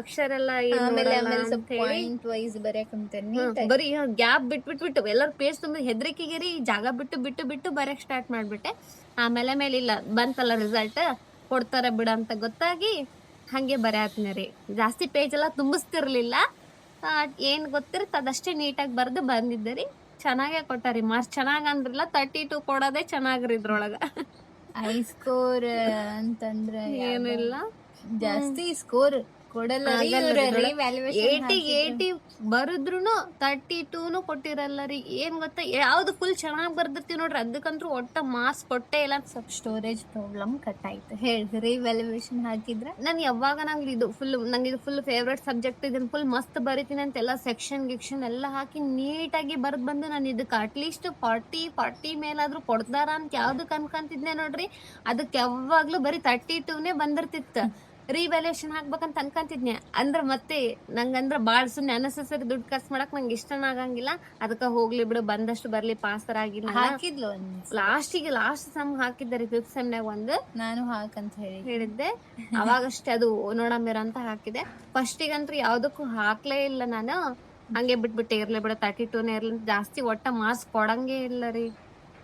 ಅಕ್ಷರ ಎಲ್ಲ ಏನ್ ಆಮೇಲೆ ನೋಡಲ್ಲ ಆಮೇಲೆ ಅಂತ ಸ್ವಲ್ಪ ಹೇಳಿ ಪಾಯಿಂಟ್ ವೈಸ್ ಬರೆಯಕಂತಾನೆ ಬರೀ ಗ್ಯಾಪ್ ಬಿಟ್ಟು ಎಲ್ಲರೂ ಪೇಜ್ ತುಂಬ ಹೆದರಿಕೆಗೆ ಜಾಗ ಬಿಟ್ಟು ಬರೆಯಕ್ ಸ್ಟಾರ್ಟ್ ಮಾಡ್ಬಿಟ್ಟೆ. ಆಮೇಲೆ ಇಲ್ಲ ಬಂತಲ್ಲ ರಿಸಲ್ಟ್ ಕೊಡ್ತಾರ ಬಿಡ ಅಂತ ಗೊತ್ತಾಗಿ ಹಂಗೆ ಬರೆಯತ್ನೇ ರೀ. ಜಾಸ್ತಿ ಪೇಜ್ ಎಲ್ಲ ತುಂಬಿಸ್ತಿರ್ಲಿಲ್ಲ, ಏನ್ ಗೊತ್ತಿರುತ್ತೆ ಅದಷ್ಟೇ ನೀಟಾಗಿ ಬರ್ದು ಬಂದಿದ್ದೆ ರೀ. ಚೆನ್ನಾಗೇ ಕೊಟ್ಟಾರಿ ಮಾರ್ಕ್ಸ್. ಚೆನ್ನಾಗ್ ಅಂದ್ರಲ್ಲ 32 ಕೊಡೋದೇ ಚೆನ್ನಾಗ್ರಿ ಇದ್ರೊಳಗ. ಹೈ ಸ್ಕೋರ್ ಅಂತಂದ್ರ ಏನಿಲ್ಲ ಜಾಸ್ತಿ ಸ್ಕೋರ್ ಕೊಡಲ್ಲ ರೀ ಆಗಲ್ಲ ಇವ್ರು ರೀ. revaluation 80 ಬರುದ್ರುನು 32 ಕೊಟ್ಟಿರಲ್ಲ ರೀ. ಏನ್ ಗೊತ್ತಾ, ಯಾವ್ದು ಫುಲ್ ಚೆನ್ನಾಗ್ ಬರ್ದಿರ್ತೀವಿ ನೋಡ್ರಿ ಅದಕ್ಕಂತೂ ಒಟ್ಟ ಮಾರ್ಕ್ಸ್ ಕೊಟ್ಟೇ ಇಲ್ಲ. ಸ್ವಲ್ಪ ಸ್ಟೋರೇಜ್ ಪ್ರಾಬ್ಲಮ್ ಕಟ್ ಆಯ್ತು ಹೇಳಿ ರಿವ್ಯಾಲ್ಯೂಯೇಷನ್ ಹಾಕಿದ್ರ. ನಾನು ಯಾವಾಗ ನಂಗೆ ಇದು ಫುಲ್ ಫೇವ್ರೆಟ್ ಸಬ್ಜೆಕ್ಟ್, ಇದನ್ನ ಫುಲ್ ಮಸ್ತ್ ಬರಿತೀನಿ ಅಂತ ಎಲ್ಲ ಸೆಕ್ಷನ್ ಗಿಕ್ಷನ್ ಎಲ್ಲ ಹಾಕಿ ನೀಟಾಗಿ ಬರ್ದ್ ಬಂದು ನಾನು ಇದಕ್ಕೆ ಅಟ್ಲೀಸ್ಟ್ 40 ಮೇಲಾದ್ರೂ ಕೊಡ್ತಾರ ಅಂತ ಯಾವ್ದಕ್ ಅನ್ಕಂತಿದ್ನೆ ನೋಡ್ರಿ. ಅದಕ್ಕೆ ಯಾವಾಗ್ಲೂ ಬರೀ 32ನೇ ಬಂದಿರ್ತಿತ್ತು. ರಿವ್ಯಾಲ್ಯೂಯೇಷನ್ ಹಾಕ್ಬೇಕಂತ ಅನ್ಕಂತಿದ್ನೆ. ಅಂದ್ರ ಮತ್ತೆ ನಂಗಂದ್ರ ಬಾಳ್ ಸುಮ್ನೆ ಅನಸರಿ ದುಡ್ಡು ಖರ್ಚು ಮಾಡಕ್ ನಂಗೆ ಇಷ್ಟನ ಆಗಂಗಿಲ್ಲ. ಅದಕ್ಕ ಹೋಗ್ಲಿ ಬಿಡು ಬಂದಷ್ಟು ಬರ್ಲಿ ಪಾಸ್ತರ ಆಗಿಲ್ಲ. ಹಾಕಿದ್ಲು ಲಾಸ್ಟ್ ಸಮ್ ಹಾಕಿದ್ದಾರೆ 5th ಸೆಮ್ನಾಗ ಒಂದು ನಾನು ಹಾಕಂತ ಹೇಳಿದ್ದೆ. ಅವಾಗಷ್ಟೇ ಅದು ನೋಡಂಬಿರ ಅಂತ ಹಾಕಿದೆ. ಫಸ್ಟಿಗಂತೂ ಯಾವ್ದಕ್ಕೂ ಹಾಕ್ಲೇ ಇಲ್ಲ ನಾನು, ಹಂಗೆ ಬಿಟ್ಬಿಟ್ಟೆ. ಇರ್ಲಿ ಬಿಡ 32ನೇ ಇರ್ಲಿ, ಜಾಸ್ತಿ ಒಟ್ಟ ಮಾರ್ಕ್ಸ್ ಕೊಡಂಗೇ ಇಲ್ಲ ರೀ.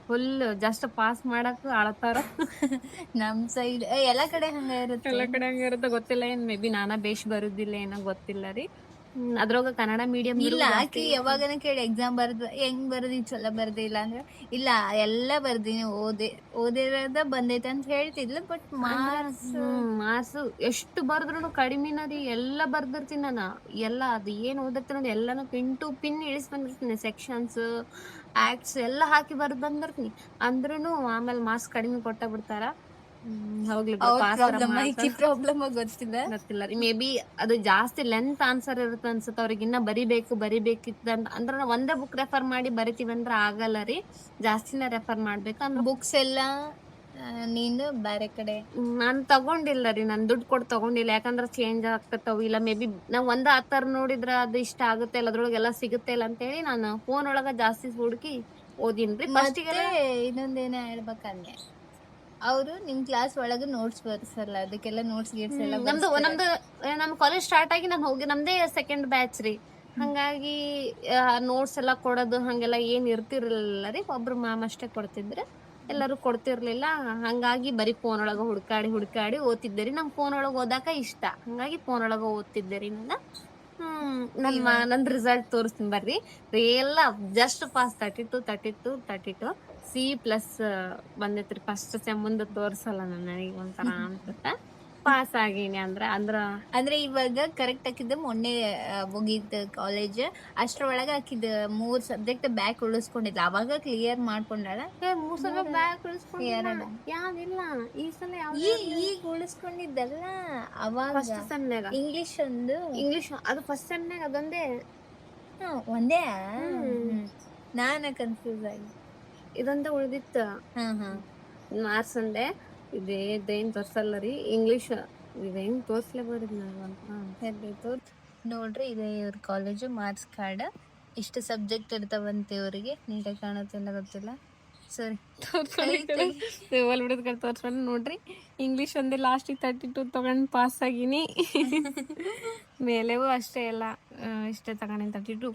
ಫುಲ್ ಜಸ್ಟ್ ಪಾಸ್ ಮಾಡಕ್ ಆಳ್ತಾರ. ನಮ್ ಸೈಡ್ ಎಲ್ಲಾ ಕಡೆ ಹಂಗ ಇರುತ್ತೆ. ಎಲ್ಲ ಕಡೆ ಹಂಗಿರುತ್ತೆ ಗೊತ್ತಿಲ್ಲ, ಏನ್ ಮೇ ಬಿ ನಾನಾ ಬೇಷ್ ಬರುದಿಲ್ಲ ಏನೋ ಗೊತ್ತಿಲ್ಲ ರೀ. ಅದ್ರೊಳಗ ಕನ್ನಡ ಮೀಡಿಯಂ ಇಲ್ಲ ಆಕಿ ಯಾವಾಗನ ಕೇಳಿ ಎಕ್ಸಾಮ್ ಬರ್ದ ಹೆಂಗ್ ಬರ್ದಿ ಚಲೋ ಬರ್ದಿ ಇಲ್ಲ ಅಂದ್ರೆ ಇಲ್ಲ ಎಲ್ಲ ಬರ್ದಿನಿ ಓದಿರೋದ ಬಂದೈತೆ ಅಂತ ಹೇಳ್ತಿದ್ಲು. ಬಟ್ ಮಾರ್ಕ್ಸ್ ಎಷ್ಟು ಬರ್ದ್ರು ಕಡಿಮೆನ ರೀ. ಎಲ್ಲ ಬರ್ದಿರ್ತೀನಿ ನಾನು, ಎಲ್ಲ ಅದು ಏನ್ ಓದಿರ್ತೀನಿ ಎಲ್ಲಾನು ಪಿನ್ ಟು ಪಿನ್ ಇಳಿಸ್ ಬಂದಿರ್ತೀನಿ. ಸೆಕ್ಷನ್ಸ್ ಆಕ್ಟ್ಸ್ ಎಲ್ಲ ಹಾಕಿ ಬರ್ದ್ ಬಂದಿರ್ತೀನಿ. ಅಂದ್ರೂ ಆಮೇಲೆ ಮಾರ್ಕ್ಸ್ ಕಡಿಮೆ ಕೊಟ್ಟ ಬಿಡ್ತಾರ. ಹೋಗ್ಲಿ ಪ್ರಾಬ್ಲಮ್ ಗೊತ್ತಿಲ್ಲ ರೀ. ಮೇ ಬಿ ಅದು ಜಾಸ್ತಿ ಲೆಂತ್ ಆನ್ಸರ್ ಇರುತ್ತೆ ಅನ್ಸುತ್ತೆ ಅವ್ರಿಗೆ. ಇನ್ನ ಬರಿಬೇಕಿತ್ತ ಅಂದ್ರೆ ನಾವು ಒಂದೇ ಬುಕ್ ರೆಫರ್ ಮಾಡಿ ಬರಿತೀವಿ ಅಂದ್ರೆ ಆಗಲ್ಲ ರೀ. ಜಾಸ್ತಿನ ರೆಫರ್ ಮಾಡ್ಬೇಕು ಅಂದ್ರೆ ಬುಕ್ಸ್ ಎಲ್ಲ ನೀನು ಬೇರೆ ಕಡೆ ನಾನ್ ತಗೊಂಡಿಲ್ಲ ರೀ. ನಾನ್ ದುಡ್ಡು ಕೊಟ್ಟು ತಗೊಂಡಿಲ್ಲ, ಯಾಕಂದ್ರೆ ಚೇಂಜ್ ಆಗ್ತತಾವ. ಇಲ್ಲ ಮೇ ಬಿ ನಾವ್ ಒಂದ್ ಆತರ ನೋಡಿದ್ರ ಅದು ಇಷ್ಟ ಆಗುತ್ತೆ ಇಲ್ಲ, ಅದ್ರೊಳಗೆಲ್ಲ ಸಿಗುತ್ತೆ ಇಲ್ಲ ಅಂತ ಹೇಳಿ ನಾನು ಫೋನ್ ಒಳಗ ಜಾಸ್ತಿ ಹುಡುಕಿ ಓದಿನ್ರಿ. ಮತ್ತೆ ಇನ್ನೊಂದೇನ ಹೇಳ್ಬೇಕಂದ್ರೆ ಅವರು ನಿಮ್ ಕ್ಲಾಸ್ ಒಳಗ ನೋಟ್ಸ್ ಬರ್ಸಲ್ಲ, ಅದಕ್ಕೆಲ್ಲ ನೋಟ್ಸ್ ಗೀಟ್ಸ್ ಎಲ್ಲ ನಮ್ ಕಾಲೇಜ್ ಸ್ಟಾರ್ಟ್ ಆಗಿ ನಾನು ಹೋಗಿ ನಮ್ದೇ ಸೆಕೆಂಡ್ ಬ್ಯಾಚ್ ರೀ. ಹಂಗಾಗಿ ನೋಟ್ಸ್ ಎಲ್ಲ ಕೊಡೋದು ಹಂಗೆಲ್ಲ ಏನ್ ಇರ್ತಿರ್ಲಿಲ್ಲ ರೀ. ಒಬ್ರು ಮ್ಯಾಮ್ ಅಷ್ಟೇ ಕೊಡ್ತಿದ್ರೆ, ಎಲ್ಲರೂ ಕೊಡ್ತಿರ್ಲಿಲ್ಲ. ಹಂಗಾಗಿ ಬರೀ ಫೋನ್ ಒಳಗ ಹುಡ್ಕಾಡಿ ಓದ್ತಿದ್ದೆ ರೀ. ನಂಗೆ ಫೋನ್ ಒಳಗ ಓದಾಕ ಇಷ್ಟ, ಹಂಗಾಗಿ ಫೋನ್ ಒಳಗ ಓದ್ತಿದ್ದೆ ರೀ ನಾನು. ನಂದ್ ರಿಸಲ್ಟ್ ತೋರಿಸ್ತೀನಿ ಬರ್ರಿ. ಎಲ್ಲ ಜಸ್ಟ್ ಪಾಸ್ 32 C+ ಬಂದೈತ್ರಿ. ಫಸ್ಟ್ ಸೆಮ್ ಮುಂದೆ ತೋರ್ಸಲ್ಲ ನನಗೆ ಒಂಥರ ಅನ್ಸುತ್ತೆ. ಪಾಸ್ ಆಗೀನಿ ಅಂದ್ರೆ ಇವಾಗ ಕರೆಕ್ಟ್ ಹಾಕಿದ್ದ ಮೊನ್ನೆ ಮುಗೀತ್ ಕಾಲೇಜ್. ಅಷ್ಟ್ರೊಳಗ ಹಾಕಿದ್ 3 ಸಬ್ಜೆಕ್ಟ್ ಬ್ಯಾಕ್ ಉಳಿಸ್ಕೊಂಡಿದ್ಲ. ಅವಾಗ ಕ್ಲಿಯರ್ ಮಾಡ್ಕೊಂಡಾಳ. 3 ಸಲ ಬ್ಯಾಕ್ ಉಳಿಸ್ಕೊಂಡಿಲ್ಲ. ಯಾವಿಲ್ಲ ಈ ಸಲ ಈಗ ಉಳಿಸ್ಕೊಂಡಿದ್ದಲ್ಲ ಅವಾಗ ಫಸ್ಟ್ ಸೆಮ್ನಾಗ. ಇಂಗ್ಲಿಷ್ ಅದು ಫಸ್ಟ್ ಸೆಮ್ನಾಗ ಅದೊಂದೇ ಒಂದೇ. ನಾನ ಕನ್ಫ್ಯೂಸ್ ಆಗಿ ಇದೊಂದೇ ಉಳ್ದಿತ್ತು. ಮಾರ್ಕ್ಸ್ ಅಂದೆ ಇದೇನ್ ತೋರ್ಸಲ್ಲ ರೀ. ಇಂಗ್ಲಿಷ್ ಇದೇನ್ ತೋರ್ಸ್ಲೇಬೋದ್ರಿ ನಾವು ನೋಡ್ರಿ. ಇದೆ ಇವ್ರ ಕಾಲೇಜು ಮಾರ್ಕ್ಸ್ ಕಾರ್ಡ್. ಇಷ್ಟು ಸಬ್ಜೆಕ್ಟ್ ಇರ್ತಾವಂತೆ ಇವ್ರಿಗೆ. ನೀಟಾಗಿ ಕಾಣುತ್ತೆ ಗೊತ್ತಿಲ್ಲ. ಸರಿ ತೋರ್ಸ್ಕೊಂಡು ನೋಡ್ರಿ. ಇಂಗ್ಲಿಷ್ ಒಂದೇ ಲಾಸ್ಟಿಗೆ 32 ತಗೊಂಡ್ ಪಾಸ್ ಆಗಿನಿ. ಮೇಲೆವು ಅಷ್ಟೇ ಎಲ್ಲ ಇಷ್ಟೇ ತಗೊಂಡಿನಿ 32.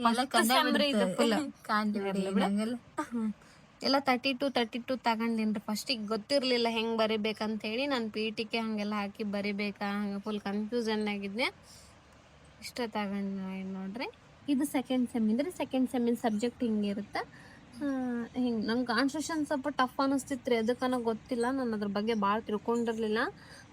ಎಲ್ಲ 32 ತಗೊಂಡಿನ್ರಿ. ಫಸ್ಟಿಗೆ ಗೊತ್ತಿರ್ಲಿಲ್ಲ ಹೆಂಗ್ ಬರಿಬೇಕಂತ ಹೇಳಿ ನಾನು ಪೀಟಿಕೆ ಹಂಗೆಲ್ಲ ಹಾಕಿ ಬರಿಬೇಕಾ, ಹಂಗೆ ಫುಲ್ ಕನ್ಫ್ಯೂಷನ್ ಆಗಿದ್ನೆ. ಇಷ್ಟ ತಗೊಂಡ್ ನೋಡ್ರಿ. ಇದು ಸೆಕೆಂಡ್ ಸೆಮ್ ಇದ್ರೆ ಸೆಕೆಂಡ್ ಸೆಮ್ಮಿನ ಸಬ್ಜೆಕ್ಟ್ ಹಿಂಗಿರುತ್ತೆ. ಹಿಂಗೆ ನಂಗೆ ಕಾನ್ಸ್ಟಿಟ್ಯೂಷನ್ ಸ್ವಲ್ಪ ಟಫ್ ಅನಿಸ್ತಿತ್ತು. ಅದಕ್ಕನ ಗೊತ್ತಿಲ್ಲ, ನಾನು ಅದ್ರ ಬಗ್ಗೆ ಭಾಳ ತಿಳ್ಕೊಂಡಿರ್ಲಿಲ್ಲ.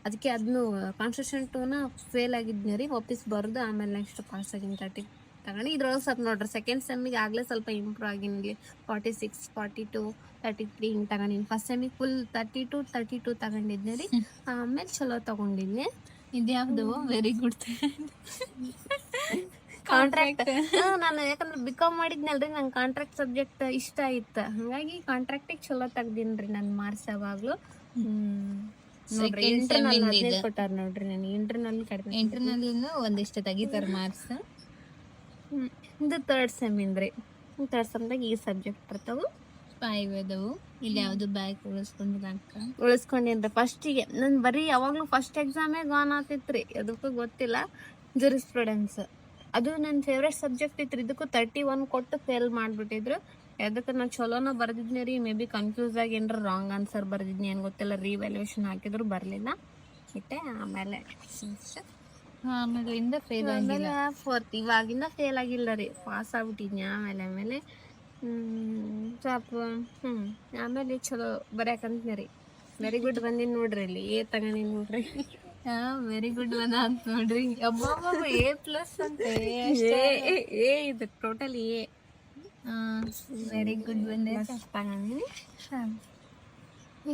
ಅದಕ್ಕೆ ಅದನ್ನು ಕಾನ್ಸ್ಟಿಟ್ಯೂಷನ್ 2ನ ಫೇಲ್ ಆಗಿದ್ನಿ ರೀ. ವಾಪಸ್ ಬರೆದು ಆಮೇಲೆ ನೆಕ್ಸ್ಟ್ ಪಾಸ್ ಆಗಿನಿ 30 ತಗೊಂಡು. ಇದ್ರೊಳಗೆ ಸ್ವಲ್ಪ ನೋಡ್ರಿ ಸೆಕೆಂಡ್ ಸೆಮ್ಮಿಗೆ ಆಗಲೇ ಸ್ವಲ್ಪ ಇಂಪ್ರೂವ್ ಆಗಿನಿ. 46, 42, 33 ಹಿಂಗೆ ತಗೊಂಡಿನಿ. ಫಸ್ಟ್ ಸೆಮ್ಮಿಗೆ ಫುಲ್ 32 ತಗೊಂಡಿದ್ದೆ ರೀ. ಆಮೇಲೆ ಚಲೋ ತಗೊಂಡಿದ್ದೆ. ಇದ್ಯಾವ್ದು ವೆರಿ ಗುಡ್ ಕಾಂಟ್ರಾಕ್ಟ್. ನಾನು ಯಾಕಂದ್ರೆ ಬಿಕಾಮ್ ಮಾಡಿದ್ನಲ್ರಿ, ನಂಗೆ ಕಾಂಟ್ರಾಕ್ಟ್ ಸಬ್ಜೆಕ್ಟ್ ಇಷ್ಟ ಇತ್ತು. ಹಂಗಾಗಿ ಕಾಂಟ್ರಾಕ್ಟಿಗೆ ಚಲೋ ತೆಗ್ದಿನ್ರಿ ನನ್ನ ಮಾರ್ಕ್ಸ್ ಯಾವಾಗ್ಲೂ. ಕೊಟ್ಟಾರ ನೋಡ್ರಿ. ನಾನು ಇಂಟರ್ನಲ್ ಕಡಿಮೆ, ಇಂಟರ್ನಲ್ ಒಂದಿಷ್ಟು ತೆಗಿತಾರ ಮಾರ್ಕ್ಸ್. ಇದು ಥರ್ಡ್ ಸೆಮ್ ಇಂದ್ರಿ. ಥರ್ಡ್ ಸೆಮ್ದಾಗ ಈ ಸಬ್ಜೆಕ್ಟ್ ಇರ್ತಾವು 5 ಅದಾವು. ಇಲ್ಲಿ ಯಾವ್ದು ಬ್ಯಾಗ್ ಉಳಿಸ್ಕೊಂಡಿನ್ರಿ. ಫಸ್ಟಿಗೆ ನಾನು ಬರೀ ಯಾವಾಗ್ಲೂ ಫಸ್ಟ್ ಎಕ್ಸಾಮೇ ಗಾನ್ ಆತಿತ್ರಿ. ಅದಕ್ಕೂ ಗೊತ್ತಿಲ್ಲ. ಜುರಿಸ್ಪ್ರುಡೆನ್ಸ್ ಅದು ನನ್ನ ಫೇವ್ರೆಟ್ ಸಬ್ಜೆಕ್ಟ್ ಇತ್ತು. ಇದಕ್ಕೂ 31 ಕೊಟ್ಟು ಫೇಲ್ ಮಾಡಿಬಿಟ್ಟಿದ್ರು. ಅದಕ್ಕೆ ನಾನು ಚಲೋನ ಬರ್ದಿದ್ನಿ ರೀ. ಮೇ ಬಿ ಕನ್ಫ್ಯೂಸ್ ಆಗಿ ಏನಾರ ರಾಂಗ್ ಆನ್ಸರ್ ಬರ್ದಿದ್ನಿ ಏನು ಗೊತ್ತಿಲ್ಲ. ರಿವ್ಯಾಲ್ಯೂಯೇಷನ್ ಹಾಕಿದ್ರು ಬರಲಿಲ್ಲ ಇಟ್ಟೆ. ಆಮೇಲೆ ಆಮೇಲಿಂದ ಫೇಲ್ ಆಗಿಲ್ಲ. ಫೋರ್ತ್ ಇವಾಗಿಂದ ಫೇಲ್ ಆಗಿಲ್ಲ ರೀ, ಪಾಸ್ ಆಗ್ಬಿಟ್ಟಿದ್ನಿ. ಆಮೇಲೆ ಸ್ವಲ್ಪ ಆಮೇಲೆ ಚಲೋ ಬರ್ಯಾಕಂತೀನಿ ರೀ. ವೆರಿ ಗುಡ್ ಬಂದಿನಿ ನೋಡ್ರಿ. ಇಲ್ಲಿ ಏ ತಗೊಂಡಿನಿ ನೋಡ್ರಿ. ವೆರಿ ಗುಡ್ ಬಂದ ಅಂತ ನೋಡ್ರಿ. ಅಬ್ಬಬ್ಬ A+ ಅಂತ ಏ ಇದು ಟೋಟಲ್ ಎ. ವೆರಿ ಗುಡ್ ಬಂದೆ ತಗೊಂಡಿನಿ.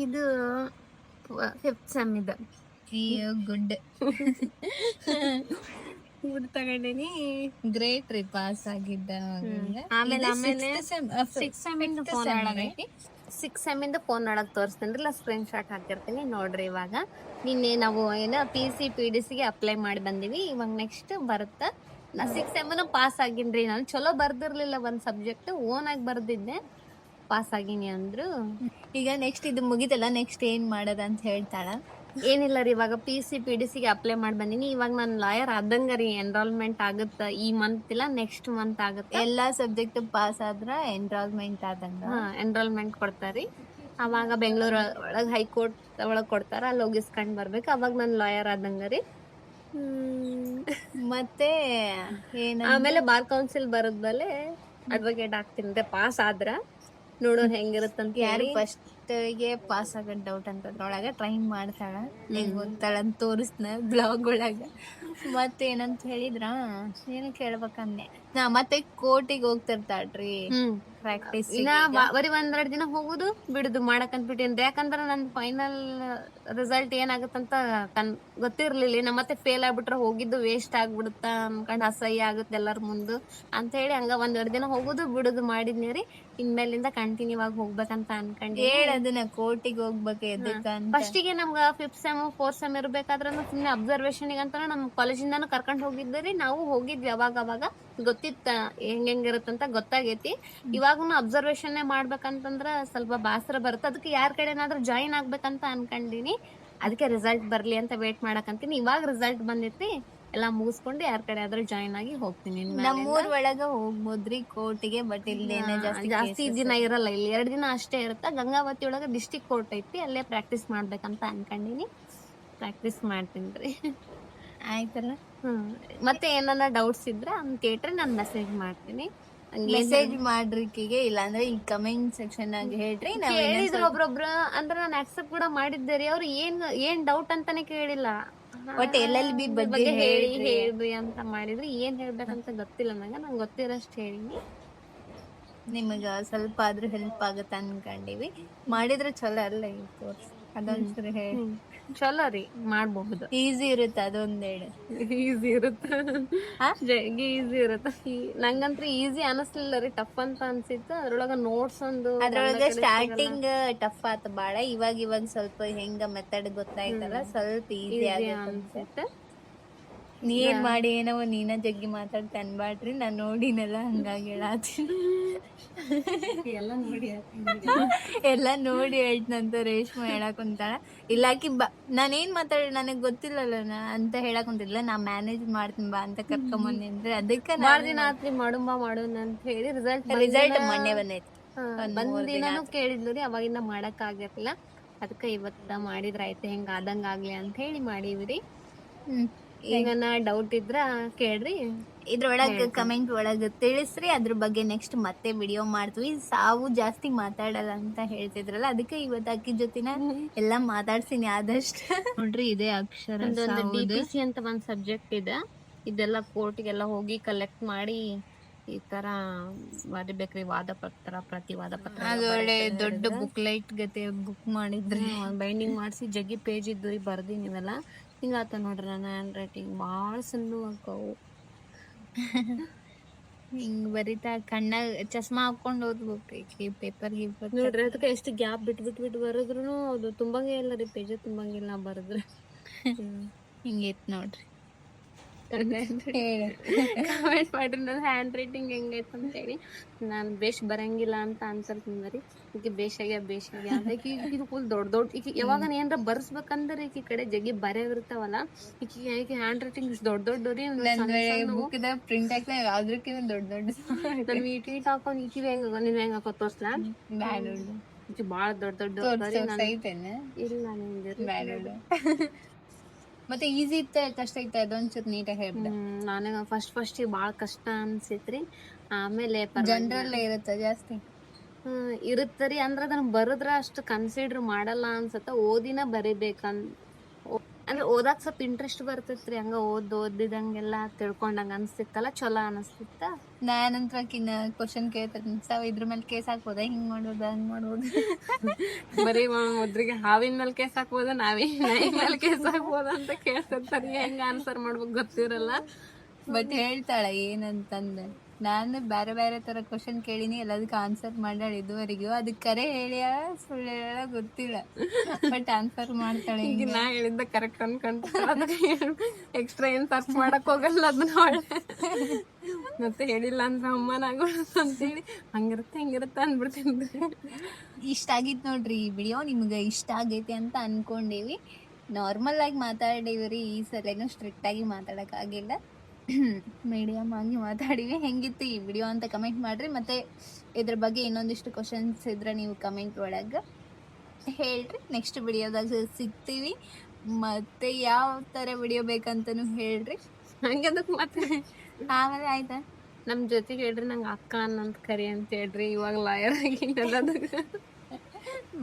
ಇದು 5th ಸೆಮ್ ಇದು ಗುಡ್ ತಗೊಂಡಿನಿ. ಗ್ರೇಟ್ ರೀ ಪಾಸ್ ಆಗಿದ್ದ. ಆಮೇಲೆ 6th ಸೆಮ್ಮಿಂದ ಫೋನ್ ಒಳಗೈತಿ. 6th ಸೆಮ್ಮಿಂದ ಫೋನ್ ಒಳಗೆ ತೋರಿಸ್ತೇನೆ ರೀ. ಸ್ಕ್ರೀನ್ ಶಾಟ್ ಹಾಕಿರ್ತೀನಿ ನೋಡ್ರಿ. ಇವಾಗ ನಿನ್ನೆ ನಾವು ಏನೋ PC PDCಗೆ ಅಪ್ಲೈ ಮಾಡಿ ಬಂದೀವಿ. ಇವಾಗ ನೆಕ್ಸ್ಟ್ ಬರುತ್ತೆ. ನಾ 6th ಸೆಮ್ನ ಪಾಸ್ ಆಗಿನ್ರಿ. ನಾನು ಚಲೋ ಬರ್ದಿರ್ಲಿಲ್ಲ ಒಂದು ಸಬ್ಜೆಕ್ಟ್, ಓನಾಗಿ ಬರ್ದಿದ್ದೆ, ಪಾಸ್ ಆಗಿನಿ ಅಂದ್ರು. ಈಗ ನೆಕ್ಸ್ಟ್ ಇದು ಮುಗಿತಲ್ಲ, ನೆಕ್ಸ್ಟ್ ಏನ್ ಮಾಡೋದ ಅಂತ ಹೇಳ್ತಾಳ. ಏನಿಲ್ಲ ರೀ, ಇವಾಗ PC PDCಗೆ ಅಪ್ಲೈ ಮಾಡಿ ಬಂದೀನಿ. ಇವಾಗ ನಾನು ಲಾಯರ್ ಆದಂಗ ರೀ. ಎನ್ರೋಲ್ಮೆಂಟ್ ಆಗುತ್ತೆ ಈ ಮಂತ್ ಇಲ್ಲ ನೆಕ್ಸ್ಟ್ ಮಂತ್ ಆಗುತ್ತೆ. ಎಲ್ಲಾ ಸಬ್ಜೆಕ್ಟ್ ಪಾಸ್ ಆದ್ರ ಎನ್ರೋಲ್ಮೆಂಟ್ ಆದಂಗ. ಎನ್ರೋಲ್ಮೆಂಟ್ ಕೊಡ್ತಾರಿ. ಅವಾಗ ಬೆಂಗಳೂರು ಒಳಗೆ ಹೈಕೋರ್ಟ್ ಒಳಗೆ ಕೊಡ್ತಾರ, ಅಲ್ಲಿ ಹೋಗಿ ಇಸ್ಕೊಂಡ್ ಬರ್ಬೇಕು. ಅವಾಗ ನಾನು ಲಾಯರ್ ಆದಂಗ ರೀ. ಮತ್ತೆ ಏನ ಆಮೇಲೆ ಬಾರ್ ಕೌನ್ಸಿಲ್ ಬರೋದ್ಮೇಲೆ ಅಡ್ವೊಕೇಟ್ ಆಗ್ತೀನಿ ಪಾಸ್ ಆದ್ರ. ನೋಡೋಣ ಹೆಂಗಿರುತ್ತಂತ. ಯಾರು ಫಸ್ಟ್ ಗೆ ಪಾಸ್ ಆಗೋದ್ ಡೌಟ್ ಅಂತದ್ರೊಳಗ ಟ್ರೈ ಮಾಡ್ತಾಳ, ಹೆಂಗ್ ಓದ್ತಾಳ ಅಂತ ತೋರಿಸ್ನ ಬ್ಲಾಗ್ ಒಳಗ. ಮತ್ತೇನಂತ ಹೇಳಿದ್ರ ಏನು ಕೇಳ್ಬೇಕಂದೆ. ನಾ ಮತ್ತೆ ಕೋರ್ಟಿಗೆ ಹೋಗ್ತಿರ್ತಾಳ್ರಿ ಪ್ರಾಕ್ಟೀಸ್. ಇನ್ನ ಬರೀ 1-2 ದಿನ ಹೋಗುದು ಬಿಡುದು ಮಾಡಕಂತ್ಬಿಟ್ಟಿನ್ರಿ. ಯಾಕಂದ್ರ ನನ್ ಫೈನಲ್ ರಿಸಲ್ಟ್ ಏನಾಗುತ್ತಂತ ಗೊತ್ತಿರ್ಲಿಲ್ಲ. ನಾ ಮತ್ತೆ ಫೇಲ್ ಆಗ್ಬಿಟ್ರೆ ಹೋಗಿದ್ದು ವೇಸ್ಟ್ ಆಗ್ಬಿಡುತ್ತ ಅನ್ಕೊಂಡ್ ಅಸಹ್ಯ ಆಗುತ್ತೆ ಎಲ್ಲರ ಮುಂದೆ ಅಂತ ಹೇಳಿ ಹಂಗ 1-2 ದಿನ ಹೋಗುದು ಬಿಡುದು ಮಾಡಿದ್ನಿ ರೀ. ಇನ್ಮೇಲಿಂದ ಕಂಟಿನ್ಯೂ ಆಗಿ ಹೋಗ್ಬೇಕಂತ ಅನ್ಕೊಂಡಿ. ಅದನ್ನ ಕೋರ್ಟಿಗೆ ಹೋಗ್ಬೇಕು ಎದಕ್ಕಂತ. ಫಸ್ಟಿಗೆ ನಮ್ಗ 5th ಸೆಮ್ 4th ಸೆಮ್ ಇರ್ಬೇಕಾದ್ರ ಸುಮ್ನೆ ಅಬ್ಸರ್ವೇಷನ್ ಅಂತ ನಮ್ ಕಾಲೇಜಿಂದಾನು ಕರ್ಕೊಂಡ್ ಹೋಗಿದ್ರಿ. ನಾವು ಹೋಗಿದ್ವಿ ಅವಾಗ ಗೊತ್ತಿತ್ತ ಹೆಂಗಿರುತ್ತಂತ ಗೊತ್ತಾಗೈತಿ. ಇವಾಗನು ಅಬ್ಸರ್ವೇಷನ್ ಮಾಡ್ಬೇಕಂತಂದ್ರ ಸ್ವಲ್ಪ ಬೇಸರ ಬರುತ್ತೆ. ಅದಕ್ಕೆ ಯಾರ ಕಡೆ ಏನಾದ್ರೂ ಜಾಯಿನ್ ಆಗ್ಬೇಕಂತ ಅನ್ಕೊಂಡಿನಿ. ಅದಕ್ಕೆ ರಿಸಲ್ಟ್ ಬರ್ಲಿ ಅಂತ ವೇಟ್ ಮಾಡಕಂತೀನಿ. ಇವಾಗ ರಿಸಲ್ಟ್ ಬಂದೈತಿ, ಎಲ್ಲಾ ಮುಗಿಸ್ಕೊಂಡು ಯಾರ ಕಡೆ ಆದ್ರೂ ಜಾಯಿನ್ ಆಗಿ ಹೋಗ್ತೀನಿ. ನಮ್ಮೂರ್ ಒಳಗ ಹೋಗ್ಬೋದ್ರಿ ಕೋರ್ಟಿಗೆ, ಬಟ್ ಇಲ್ಲೇನ ಜಾಸ್ತಿ ದಿನ ಇರಲ್ಲ, ಇಲ್ಲಿ 2 ದಿನ ಅಷ್ಟೇ ಇರುತ್ತೆ. ಗಂಗಾವತಿ ಒಳಗ ಡಿಸ್ಟಿಕ್ ಕೋರ್ಟ್ ಐತಿ, ಅಲ್ಲೇ ಪ್ರಾಕ್ಟೀಸ್ ಮಾಡ್ಬೇಕಂತ ಅನ್ಕೊಂಡಿನಿ. ಪ್ರಾಕ್ಟೀಸ್ ಮಾಡ್ತೀನಿ ರೀ. ಆಯ್ತಲ್ಲ. ಮತ್ತೆ ಏನಾರ ಡೌಟ್ಸ್ ಇದ್ರೆ ಅಂತ ಕೇಳ್ರಿ, ನಾನು ಮೆಸೇಜ್ ಮಾಡ್ತೀನಿ. ಮೆಸೇಜ್ ಮಾಡ್ರಿಕಿಗೆ, ಇಲ್ಲಾಂದ್ರೆ ಈ ಕಮೆಂಟ್ ಸೆಕ್ಷನ್ ಆಗಿ ಹೇಳ್ರಿ. ಹೇಳಿದ್ರು ಒಬ್ರೊಬ್ರು ಅಂದ್ರೆ ನಾನು ಆಕ್ಸೆಪ್ಟ್ ಕೂಡ ಮಾಡಿದ್ದೆ ರೀ. ಅವ್ರು ಏನ್ ಡೌಟ್ ಅಂತಾನೆ ಕೇಳಿಲ್ಲ. ಒಟ್ LLB ಬಗ್ಗೆ ಹೇಳ್ರಿ ಅಂತ ಮಾಡಿದ್ರಿ. ಏನ್ ಹೇಳ್ಬೇಕಂತ ಗೊತ್ತಿಲ್ಲ ನಂಗೆ ಗೊತ್ತಿರೋಷ್ಟು ಹೇಳಿನಿ. ನಿಮಗ ಸ್ವಲ್ಪ ಆದ್ರೂ ಹೆಲ್ಪ್ ಆಗತ್ತ ಅನ್ಕೊಂಡಿವಿ. ಮಾಡಿದ್ರೆ ಚಲೋ ಅಲ್ಲ ಈ ಕೋರ್ಸ್? ಅದೊಂದ್ಸರಿ ಹೇಳಿ. ಚಲೋ ರೀ, ಮಾಡ್ಬಹುದು. ಈಸಿ ಇರುತ್ತೆ ಅದೊಂದೇಳು. ಈಸಿ ಇರುತ್ತೆ. ನಂಗಂತ್ರ ಈಸಿ ಅನಿಸ್ಲಿಲ್ಲ ರೀ, ಟಫ್ ಅಂತ ಅನ್ಸಿತ್ತು. ಅದ್ರೊಳಗ ನೋಟ್ಸ್ ಅದ್ರೊಳಗ ಸ್ಟಾರ್ಟಿಂಗ್ ಟಫ್ ಆತ ಬಾಳ. ಇವಾಗ ಸ್ವಲ್ಪ ಹೆಂಗ ಮೆಥಡ್ ಗೊತ್ತಾಯ್ತಲ್ಲ, ಸ್ವಲ್ಪ ಈಸಿ ಅನ್ಸುತ್ತೆ. ನೀನ್ ಮಾಡಿ ಏನೋ ನೀನ ಜಗ್ಗಿ ಮಾತಾಡ್ತ ಅನ್ಬಾಡ್ರಿ. ನಾನ್ ನೋಡಿನಲ್ಲ ಹಂಗಾಗಿ ಹೇಳಾತೀನಿ. ಎಲ್ಲ ನೋಡಿ ಹೇಳ್ತಂತ ರೇಷ್ಮೆ ಹೇಳಕ್ ಕುಂತಾಳ. ಇಲ್ಲಾಕಿ ನಾನೇನ್ ಮಾತಾಡಿ ನನಗ್ ಗೊತ್ತಿಲ್ಲಲ್ಲ ಅಂತ ಹೇಳಕ್ ಕುಂತಿಲ್ಲ. ನಾ ಮ್ಯಾನೇಜ್ ಮಾಡ್ತೀನಿ ಬಾ ಅಂತ ಕರ್ಕೊಂಬಂದಿ ಅಂದ್ರೆ ಅದಕ್ಕೆ ಮಾಡೋಣ ಅಂತ ಹೇಳಿ ರಿಸಲ್ಟ್ ಮೊನ್ನೆ ಬಂದೈತಿ. ಬಂದಿನಾನು ಕೇಳಿದ್ಲು ರೀ, ಅವಾಗಿಂದ ಮಾಡಕ್ ಆಗಿರ್ಲಿಲ್ಲ. ಅದಕ್ಕ ಇವತ್ತ ಮಾಡಿದ್ರ ಆಯ್ತು, ಹೆಂಗ ಆದಂಗ ಆಗ್ಲಿ ಅಂತ ಹೇಳಿ ಮಾಡೀವ್ರಿ. ಈಗ ಡೌಟ್ ಇದ್ರ ಕೇಳ್ರಿ, ಇದ್ರೊಳಗ ಕಮೆಂಟ್ ಒಳಗ ತಿಳಿಸ್ರಿ. ಅದ್ರ ಬಗ್ಗೆ ನೆಕ್ಸ್ಟ್ ಮತ್ತೆ ವಿಡಿಯೋ ಮಾಡ್ತೀವಿ. ಸಾವು ಜಾಸ್ತಿ ಮಾತಾಡಲ್ಲ ಅಂತ ಹೇಳ್ತಿದ್ರಲ್ಲ, ಅದಕ್ಕೆ ಇವತ್ತು ಅಕ್ಕಿ ಜೊತೆನ ಎಲ್ಲಾ ಮಾತಾಡ್ತೀನಿ ಆದಷ್ಟು. ನೋಡ್ರಿ ಇದೇ ಅಕ್ಷರ DPC ಅಂತ ಒಂದ್ ಸಬ್ಜೆಕ್ಟ್ ಇದೆ. ಇದೆಲ್ಲ ಕೋರ್ಟ್ಗೆಲ್ಲ ಹೋಗಿ ಕಲೆಕ್ಟ್ ಮಾಡಿ ಈ ತರ ಬರಿಬೇಕ್ರಿ. ವಾದ ಪತ್ರ, ಪ್ರತಿವಾದ ಪತ್ರ. ಅದೊಳ್ಳೆ ದೊಡ್ಡ ಬುಕ್ಲೈಟ್ ಗತೆ ಬುಕ್ ಮಾಡಿದ್ರಿ, ಬೈಂಡಿಂಗ್ ಮಾಡಿಸಿ ಜಗ್ಗಿ ಪೇಜ್ ಇದ್ದು ಬರ್ದಿ ನೀವೆಲ್ಲ. ಹಿಂಗಾತ ನೋಡ್ರಿ ನನ್ನ ಹ್ಯಾಂಡ್ ರೈಟಿಂಗ್ ಭಾಳ ಸಣ್ಣ ಹಾಕವು. ಹಿಂಗ್ ಬರಿತಾ ಕಣ್ಣಾಗ ಚಸ್ಮಾ ಹಾಕೊಂಡ್ ಓದ್ಬೇಕು ಪೇಪರ್ ನೋಡ್ರಿ. ಅದಕ್ಕೆ ಎಷ್ಟು ಗ್ಯಾಪ್ ಬಿಟ್ಟು ಬರದ್ರು ಅದು ತುಂಬಂಗೇ ಇಲ್ಲ ರೀ, ಪೇಜ್ ತುಂಬಂಗಿಲ್ಲ ಬರದ್ರೆ. ಹಿಂಗೈತ್ ನೋಡ್ರಿ. ಹೇಳು. ಕಮೆಂಟ್ ಮಾಡ್ರಿ ನನ್ನ ಹ್ಯಾಂಡ್ ರೈಟಿಂಗ್ ಹೆಂಗೈತೆ ಅಂತ ಹೇಳಿ. ನಾನು ಬೇಷ್ ಬರಂಗಿಲ್ಲ ಅಂತ ಆನ್ಸರ್ ತಿಂದ್ರಿ. ಈಗ ಬೇಷಾಗ್ಯ ಅಂತ ಈಗ ಫುಲ್ ದೊಡ್ಡ ಈಗ ಯಾವಾಗ ಏನಾರ ಬರ್ಸ್ಬೇಕಂದ್ರೆ ಈ ಕಡೆ ಜಗ್ಗಿ ಬರೆಯೋದಿರ್ತಾವಲ್ಲ, ಈಗ ಹ್ಯಾಂಡ್ ರೈಟಿಂಗ್ ದೊಡ್ಡವ್ರಿ ಬುಕ್ದ ಪ್ರಿಂಟ್ ಹಾಕ್ತಾ ಯಾವ್ದ್ರಕ್ಕಿಂತ ದೊಡ್ಡ ನನ್ ಈಟ್ ಹಾಕೊಂಡ್ ಈಕಿ ನೀವ್ ಹೆಂಗ್ ಹಾಕೋ ತೋರ್ಸ್ಲಾ? ಈಕಿ ಬಾಳ ದೊಡ್ಡ ಐತೇನೆ. ಇಲ್ಲ ಬ್ಯಾಡ. ಮತ್ತೆ ಈಸಿ ಇತ್ತ ಕಷ್ಟ ಇತ್ತ ಅದೊಂಚೂರು ನೀಟಾಗಿ ಹೇಳ್ಬಿಡ. ನನಗ ಫಸ್ಟ್ ಬಾಳ ಕಷ್ಟ ಅನ್ಸೈತ್ರಿ. ಆಮೇಲೆ ಜನರಲ್ ಇರುತ್ತ ಜಾಸ್ತಿ ಇರುತ್ತರಿ. ಅಂದ್ರ ಅದನ್ನ ಬರದ್ರ ಅಷ್ಟು ಕನ್ಸಿಡರ್ ಮಾಡಲ್ಲ ಅನ್ಸತ್ತ. ಓದಿನ ಅಂದ್ರೆ ಓದಾಕ್ ಸ್ವಲ್ಪ ಇಂಟ್ರೆಸ್ಟ್ ಬರ್ತೈತ್ರಿ. ಹಂಗ ಓದಿದಂಗೆಲ್ಲ ತಿಳ್ಕೊಂಡಂಗ ಅನ್ಸ್ತಿತ್ತಲ್ಲ, ಚಲೋ ಅನಸ್ತಿತ್ತ. ನಾನಂತ್ರಕಿನ್ನ ಕ್ವಶನ್ ಕೇಳ್ತಾರೆ ಇದ್ರ ಮೇಲೆ ಕೇಸ್ ಹಾಕ್ಬೋದ, ಹಿಂಗ್ ಮಾಡ್ಬೋದ, ಹಂಗ್ ಮಾಡ್ಬೋದ. ಬರೀ ಮೊದ್ಲಿಗೆ ಹಾವಿನ ಮೇಲೆ ಕೇಸ್ ಹಾಕ್ಬೋದ, ನಾಯಿ ಮೇಲೆ ಕೇಸ್ ಹಾಕ್ಬೋದ ಅಂತ ಕೇಳ್ತಿರ್ತಾರ. ಹೆಂಗ ಆನ್ಸರ್ ಮಾಡ್ಬೇಕು ಗೊತ್ತಿರಲ್ಲ. ಬಟ್ ಹೇಳ್ತಾಳ ಏನಂತಂದ. ನಾನು ಬೇರೆ ಬೇರೆ ತರ ಕ್ವಶನ್ ಕೇಳಿನಿ, ಎಲ್ಲದಕ್ಕೆ ಆನ್ಸರ್ ಮಾಡ್ಯಾಳ ಇದುವರೆಗೂ. ಅದಕ್ಕೆ ಕರೆ ಹೇಳಿಯ ಸುಳ್ಳು ಹೇಳ ಗೊತ್ತಿಲ್ಲ, ಬಟ್ ಆನ್ಸರ್ ಮಾಡ್ತಾಳೆ. ಈಗ ನಾ ಹೇಳಿದ್ದ ಕರೆಕ್ಟ್ ಅನ್ಕೊಂತ ಎಕ್ಸ್ಟ್ರಾ ಏನ್ ಸರ್ಚ್ ಮಾಡಕ್ ಹೋಗಲ್ಲ ಅದನ್ನ. ಮತ್ತೆ ಹೇಳಿಲ್ಲ ಅಂದ್ರೆ ಅಮ್ಮನಾಗೋದು ಅಂತೇಳಿ ಹಂಗಿರುತ್ತೆ ಅಂದ್ಬಿಡ್ತೀನಿ. ಇಷ್ಟ ಆಗಿತ್ತು ನೋಡ್ರಿ ಈ ವಿಡಿಯೋ. ನಿಮ್ಗೆ ಇಷ್ಟ ಆಗೈತಿ ಅಂತ ಅನ್ಕೊಂಡೇವಿ. ನಾರ್ಮಲ್ ಆಗಿ ಮಾತಾಡೀವ್ರಿ, ಈ ಸಲೇನು ಸ್ಟ್ರಿಕ್ಟ್ ಆಗಿ ಮಾತಾಡಕ್ ಆಗಿಲ್ಲ, ಮೀಡಿಯಮ್ ಆಗಿ ಮಾತಾಡಿವಿ. ಹೆಂಗಿತ್ತು ಈ ವಿಡಿಯೋ ಅಂತ ಕಮೆಂಟ್ ಮಾಡ್ರಿ. ಮತ್ತೆ ಇದ್ರ ಬಗ್ಗೆ ಇನ್ನೊಂದಿಷ್ಟು ಕ್ವಶನ್ಸ್ ಇದ್ರೆ ನೀವು ಕಮೆಂಟ್ ಒಳಗೆ ಹೇಳ್ರಿ. ನೆಕ್ಸ್ಟ್ ವಿಡಿಯೋದಾಗ ಸಿಗ್ತೀವಿ. ಮತ್ತೆ ಯಾವ ಥರ ವಿಡಿಯೋ ಬೇಕಂತನೂ ಹೇಳ್ರಿ. ಹಂಗದಕ್ ಮತ್ತೆ ಆಮೇಲೆ ಆಯ್ತಾ ನಮ್ ಜೊತೆಗೆ ಹೇಳ್ರಿ, ನಂಗೆ ಅಕ್ಕ ಅನ್ನಂತ ಕರಿ ಅಂತ ಹೇಳ್ರಿ. ಇವಾಗ ಲಾಯರ್ ಆಗಿ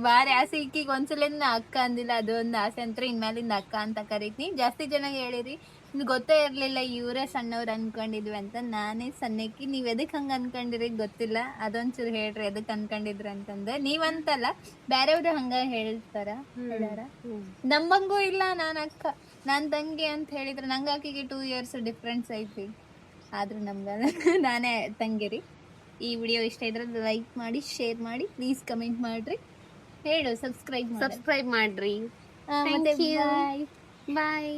ಬಾರಿ ಆಸೆ. ಈಕಿಗೆ ಒಂದ್ಸಲಿಂದ ಅಕ್ಕ ಅಂದಿಲ್ಲ, ಅದೊಂದು ಆಸೆ ಅಂತ. ಇನ್ಮೇಲಿಂದ ಅಕ್ಕ ಅಂತ ಕರೀತೀನಿ. ಜಾಸ್ತಿ ಜನ ಹೇಳಿರಿ, ಇದು ಗೊತ್ತೇ ಇರ್ಲಿಲ್ಲ ಇವರೇ ಸಣ್ಣವ್ರು ಅನ್ಕೊಂಡಿದ್ವಿ ಅಂತ. ನಾನೇ ಸಣ್ಣಕ್ಕಿ, ನೀವ್ ಎದಕ್ ಹಂಗ ಅನ್ಕೊಂಡಿರಿ ಗೊತ್ತಿಲ್ಲ, ಅದೊಂಚೂರು ಹೇಳ್ರಿ ಎದಕ್ ಅನ್ಕೊಂಡಿದ್ರ ಅಂತಂದ್ರೆ. ನೀವಂತಲ್ಲ, ಬೇರೆಯವ್ರು ಹಂಗ ಹೇಳ್ತಾರ ಹೇಳ್ಯಾರ. ನಂಬಂಗೂ ಇಲ್ಲ ನಾನ್ ಅಕ್ಕ ನಾನ್ ತಂಗಿ ಅಂತ ಹೇಳಿದ್ರೆ. ನಂಗೆ ಆಕಿಗೆ 2 years ಡಿಫ್ರೆನ್ಸ್ ಐತಿ, ಆದ್ರೂ ನಮ್ಗ ನಾನೇ ತಂಗಿರಿ. ಈ ವಿಡಿಯೋ ಇಷ್ಟ ಇದ್ರೆ ಲೈಕ್ ಮಾಡಿ, ಶೇರ್ ಮಾಡಿ, ಪ್ಲೀಸ್ ಕಮೆಂಟ್ ಮಾಡ್ರಿ. ಹೇಳು ಸಬ್ಸ್ಕ್ರೈಬ್ ಮಾಡ್ರಿ. ಮತ್ತೆ ಬಾಯ್. ಬಾಯ್.